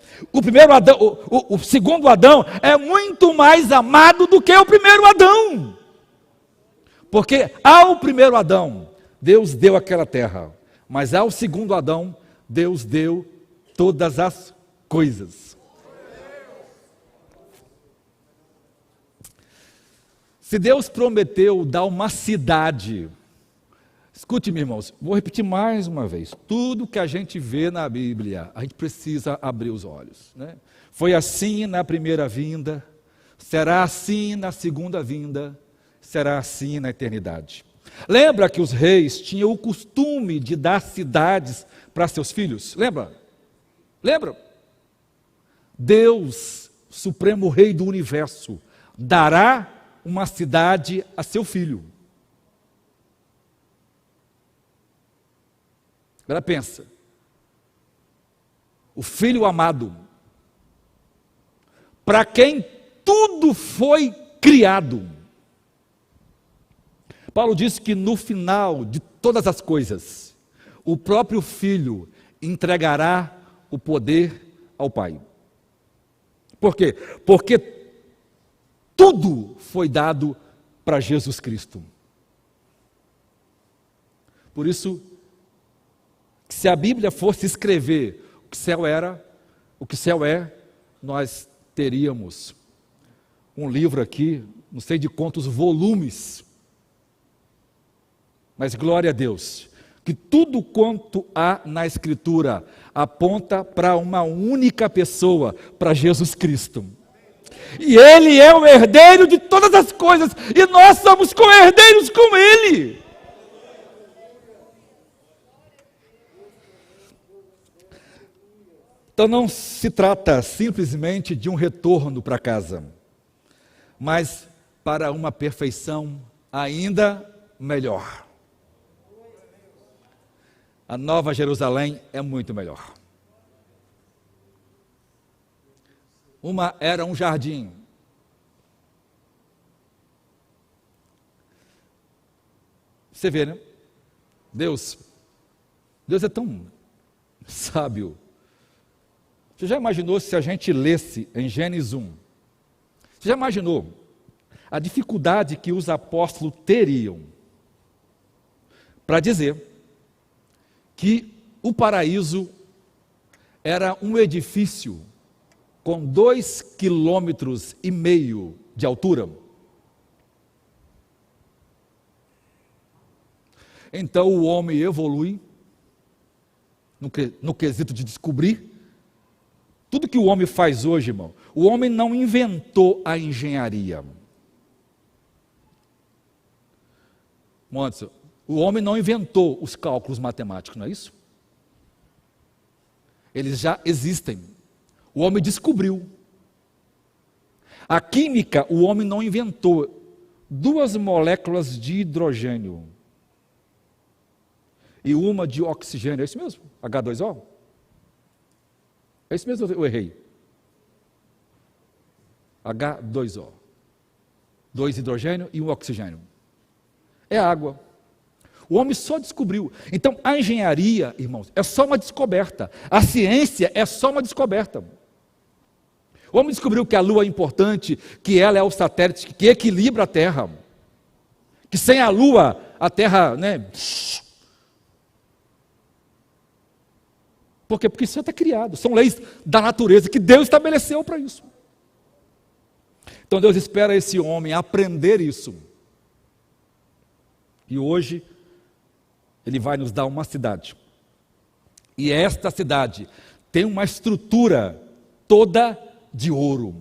O segundo Adão é muito mais amado do que o primeiro Adão. Porque ao primeiro Adão, Deus deu aquela terra, mas ao segundo Adão, Deus deu todas as coisas. Se Deus prometeu dar uma cidade, escute-me, irmãos, vou repetir mais uma vez, tudo que a gente vê na Bíblia, a gente precisa abrir os olhos, né? Foi assim na primeira vinda, será assim na segunda vinda, será assim na eternidade. Lembra que os reis tinham o costume de dar cidades para seus filhos? Lembra? Deus, Supremo Rei do Universo, dará uma cidade a seu filho. Agora pensa, o filho amado, para quem tudo foi criado. Paulo diz que no final de todas as coisas, o próprio filho entregará o poder ao Pai. Por quê? Porque tudo foi dado para Jesus Cristo. Por isso, se a Bíblia fosse escrever o que céu é, nós teríamos um livro aqui, não sei de quantos volumes, mas glória a Deus, que tudo quanto há na Escritura aponta para uma única pessoa, para Jesus Cristo. E Ele é o herdeiro de todas as coisas, e nós somos co-herdeiros com Ele. Então não se trata simplesmente de um retorno para casa, mas para uma perfeição ainda melhor. A Nova Jerusalém é muito melhor. Uma era um jardim. Você vê, né? Deus é tão sábio. Você já imaginou se a gente lesse em Gênesis 1? Você já imaginou a dificuldade que os apóstolos teriam para dizer que o paraíso era um edifício com 2,5 quilômetros de altura? Então o homem evolui no quesito de descobrir. Tudo que o homem faz hoje, irmão, o homem não inventou a engenharia. Montes, o homem não inventou os cálculos matemáticos, não é isso? Eles já existem. O homem descobriu. A química, o homem não inventou. 2 moléculas de hidrogênio e uma de oxigênio, é isso mesmo? H2O? É isso mesmo ou eu errei? H2O. 2 hidrogênio e 1 oxigênio. É água. O homem só descobriu. Então, a engenharia, irmãos, é só uma descoberta. A ciência é só uma descoberta. O homem descobriu que a Lua é importante, que ela é o satélite que equilibra a Terra. Que sem a Lua, a Terra, né? Por quê? Porque isso já está criado. São leis da natureza que Deus estabeleceu para isso. Então Deus espera esse homem aprender isso. E hoje, Ele vai nos dar uma cidade. E esta cidade tem uma estrutura toda de ouro.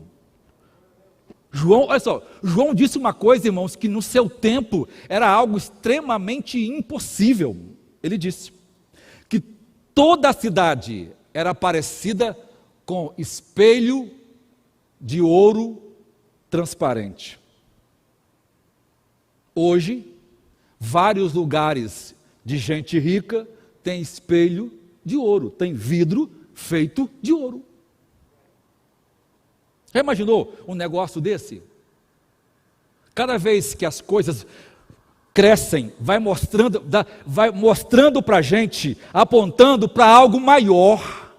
João, olha só, João disse uma coisa, irmãos, que no seu tempo era algo extremamente impossível. Ele disse que toda a cidade era parecida com espelho de ouro transparente. Hoje, vários lugares de gente rica têm espelho de ouro, tem vidro feito de ouro. Já imaginou um negócio desse? Cada vez que as coisas crescem, vai mostrando para a gente, apontando para algo maior.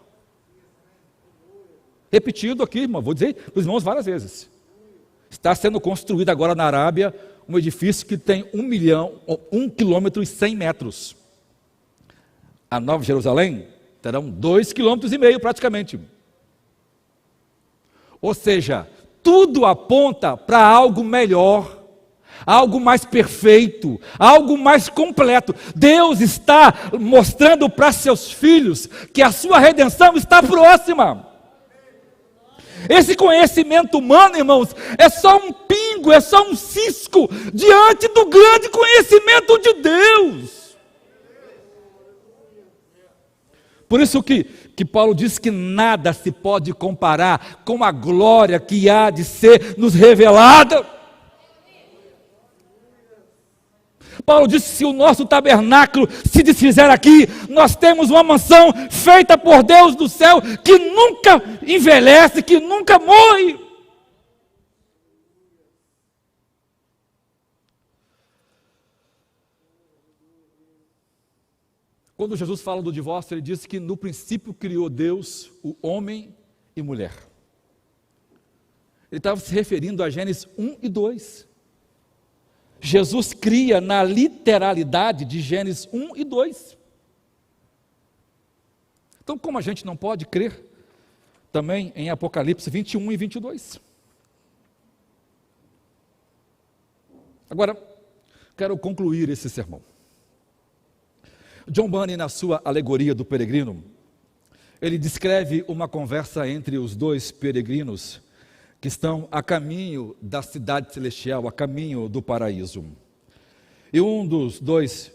Repetido aqui, irmão, vou dizer para os irmãos várias vezes. Está sendo construído agora na Arábia um edifício que tem 1 quilômetro e 100 metros. A Nova Jerusalém terão 2,5 quilômetros praticamente. Ou seja, tudo aponta para algo melhor, algo mais perfeito, algo mais completo. Deus está mostrando para seus filhos que a sua redenção está próxima. Esse conhecimento humano, irmãos, é só um pingo, é só um cisco diante do grande conhecimento de Deus. Por isso que Paulo diz que nada se pode comparar com a glória que há de ser nos revelada. Paulo disse que se o nosso tabernáculo se desfizer aqui, nós temos uma mansão feita por Deus do céu, que nunca envelhece, que nunca morre. Quando Jesus fala do divórcio, ele diz que no princípio criou Deus o homem e mulher. Ele estava se referindo a Gênesis 1 e 2. Jesus cria na literalidade de Gênesis 1 e 2. Então, como a gente não pode crer também em Apocalipse 21 e 22? Agora, quero concluir esse sermão. John Bunyan, na sua alegoria do peregrino, ele descreve uma conversa entre os dois peregrinos que estão a caminho da cidade celestial, a caminho do paraíso. E um dos dois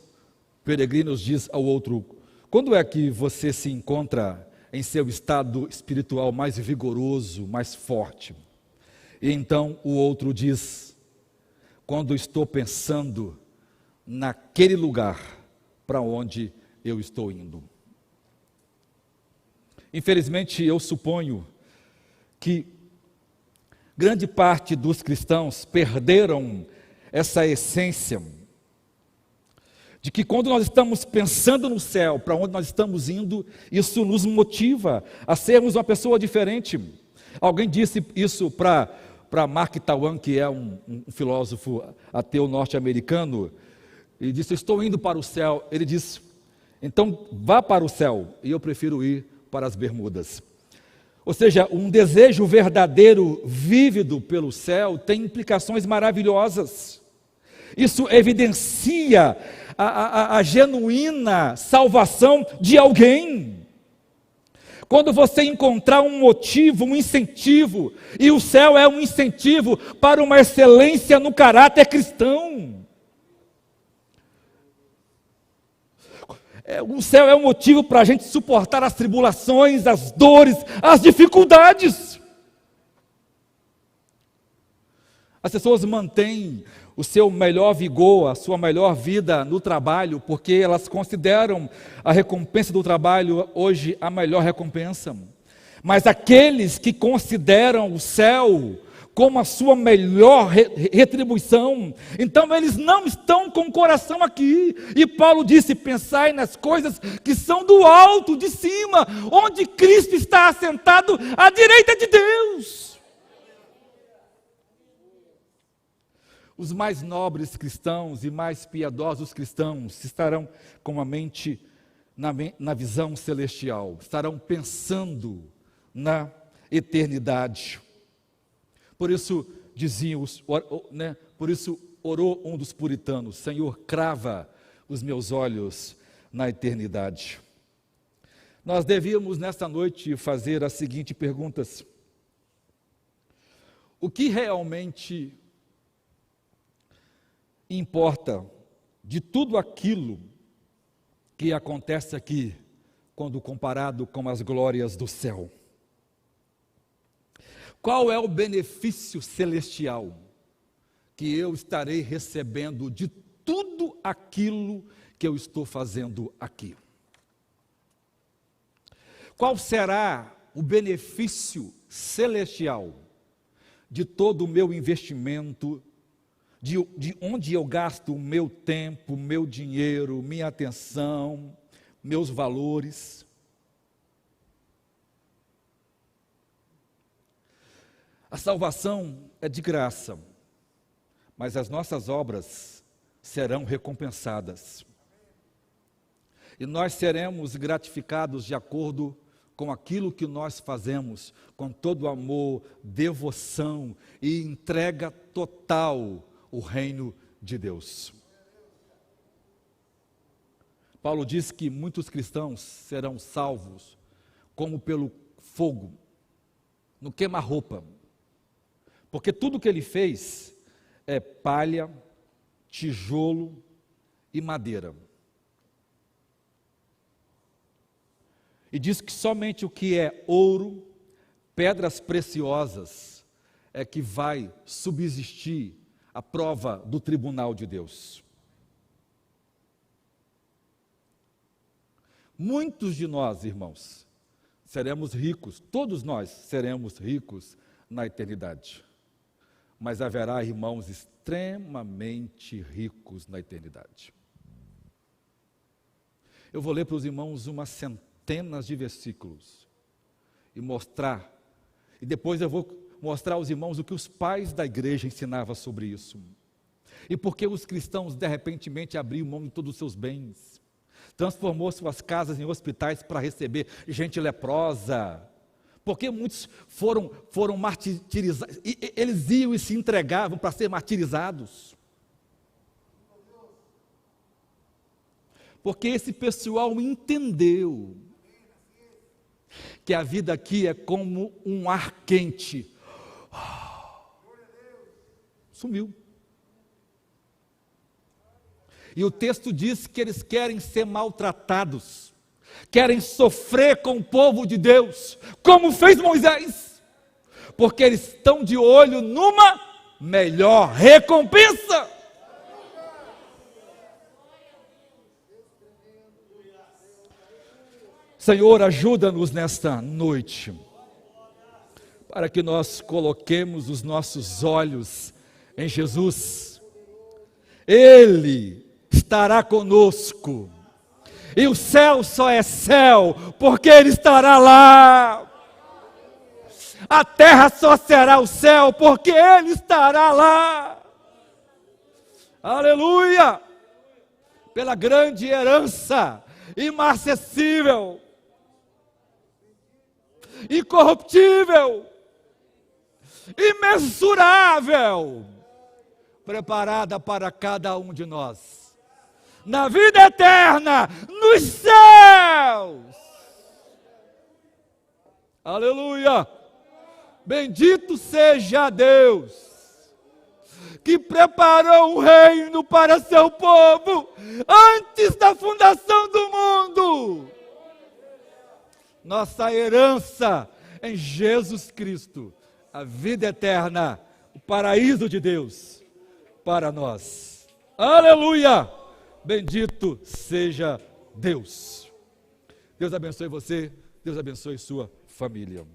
peregrinos diz ao outro: quando é que você se encontra em seu estado espiritual mais vigoroso, mais forte? E então o outro diz: quando estou pensando naquele lugar para onde eu estou indo. Infelizmente, eu suponho que grande parte dos cristãos perderam essa essência de que quando nós estamos pensando no céu, para onde nós estamos indo, isso nos motiva a sermos uma pessoa diferente. Alguém disse isso para Mark Twain, que é um filósofo ateu norte-americano, e disse: estou indo para o céu. Ele disse: então vá para o céu, e eu prefiro ir para as Bermudas. Ou seja, um desejo verdadeiro, vívido pelo céu, tem implicações maravilhosas. Isso evidencia a genuína salvação de alguém. Quando você encontrar um motivo, um incentivo, e o céu é um incentivo para uma excelência no caráter cristão. O céu é um motivo para a gente suportar as tribulações, as dores, as dificuldades. As pessoas mantêm o seu melhor vigor, a sua melhor vida no trabalho, porque elas consideram a recompensa do trabalho hoje a melhor recompensa. Mas aqueles que consideram o céu como a sua melhor retribuição, então eles não estão com o coração aqui. E Paulo disse: pensai nas coisas que são do alto, de cima, onde Cristo está assentado à direita de Deus. Os mais nobres cristãos e mais piedosos cristãos estarão com a mente na visão celestial, estarão pensando na eternidade. Por isso diziam, por isso orou um dos puritanos: Senhor, crava os meus olhos na eternidade. Nós devíamos nesta noite fazer as seguintes perguntas: o que realmente importa de tudo aquilo que acontece aqui, quando comparado com as glórias do céu? Qual é o benefício celestial que eu estarei recebendo de tudo aquilo que eu estou fazendo aqui? Qual será o benefício celestial de todo o meu investimento, de onde eu gasto o meu tempo, meu dinheiro, minha atenção, meus valores? A salvação é de graça, mas as nossas obras serão recompensadas. E nós seremos gratificados de acordo com aquilo que nós fazemos, com todo amor, devoção e entrega total ao reino de Deus. Paulo diz que muitos cristãos serão salvos como pelo fogo, no queima-roupa, porque tudo que ele fez é palha, tijolo e madeira. E diz que somente o que é ouro, pedras preciosas, é que vai subsistir à prova do tribunal de Deus. Muitos de nós, irmãos, seremos ricos, todos nós seremos ricos na eternidade. Mas haverá irmãos extremamente ricos na eternidade. Eu vou ler para os irmãos centenas de versículos e depois eu vou mostrar aos irmãos o que os pais da igreja ensinavam sobre isso, e porque os cristãos de repentemente abriram mão de todos os seus bens, transformou suas casas em hospitais para receber gente leprosa, porque muitos foram martirizados, eles iam e se entregavam para ser martirizados, porque esse pessoal entendeu que a vida aqui é como um ar quente. Sumiu. E o texto diz que eles querem ser maltratados, querem sofrer com o povo de Deus, como fez Moisés, porque eles estão de olho numa melhor recompensa. Senhor, ajuda-nos nesta noite, para que nós coloquemos os nossos olhos em Jesus. Ele estará conosco, e o céu só é céu, porque Ele estará lá. A terra só será o céu, porque Ele estará lá. Aleluia! Pela grande herança imarcessível, incorruptível, imensurável, preparada para cada um de nós, na vida eterna, nos céus. Aleluia! Bendito seja Deus, que preparou um reino para seu povo, antes da fundação do mundo. Nossa herança em Jesus Cristo, a vida eterna, o paraíso de Deus para nós. Aleluia! Bendito seja Deus. Deus abençoe você, Deus abençoe sua família.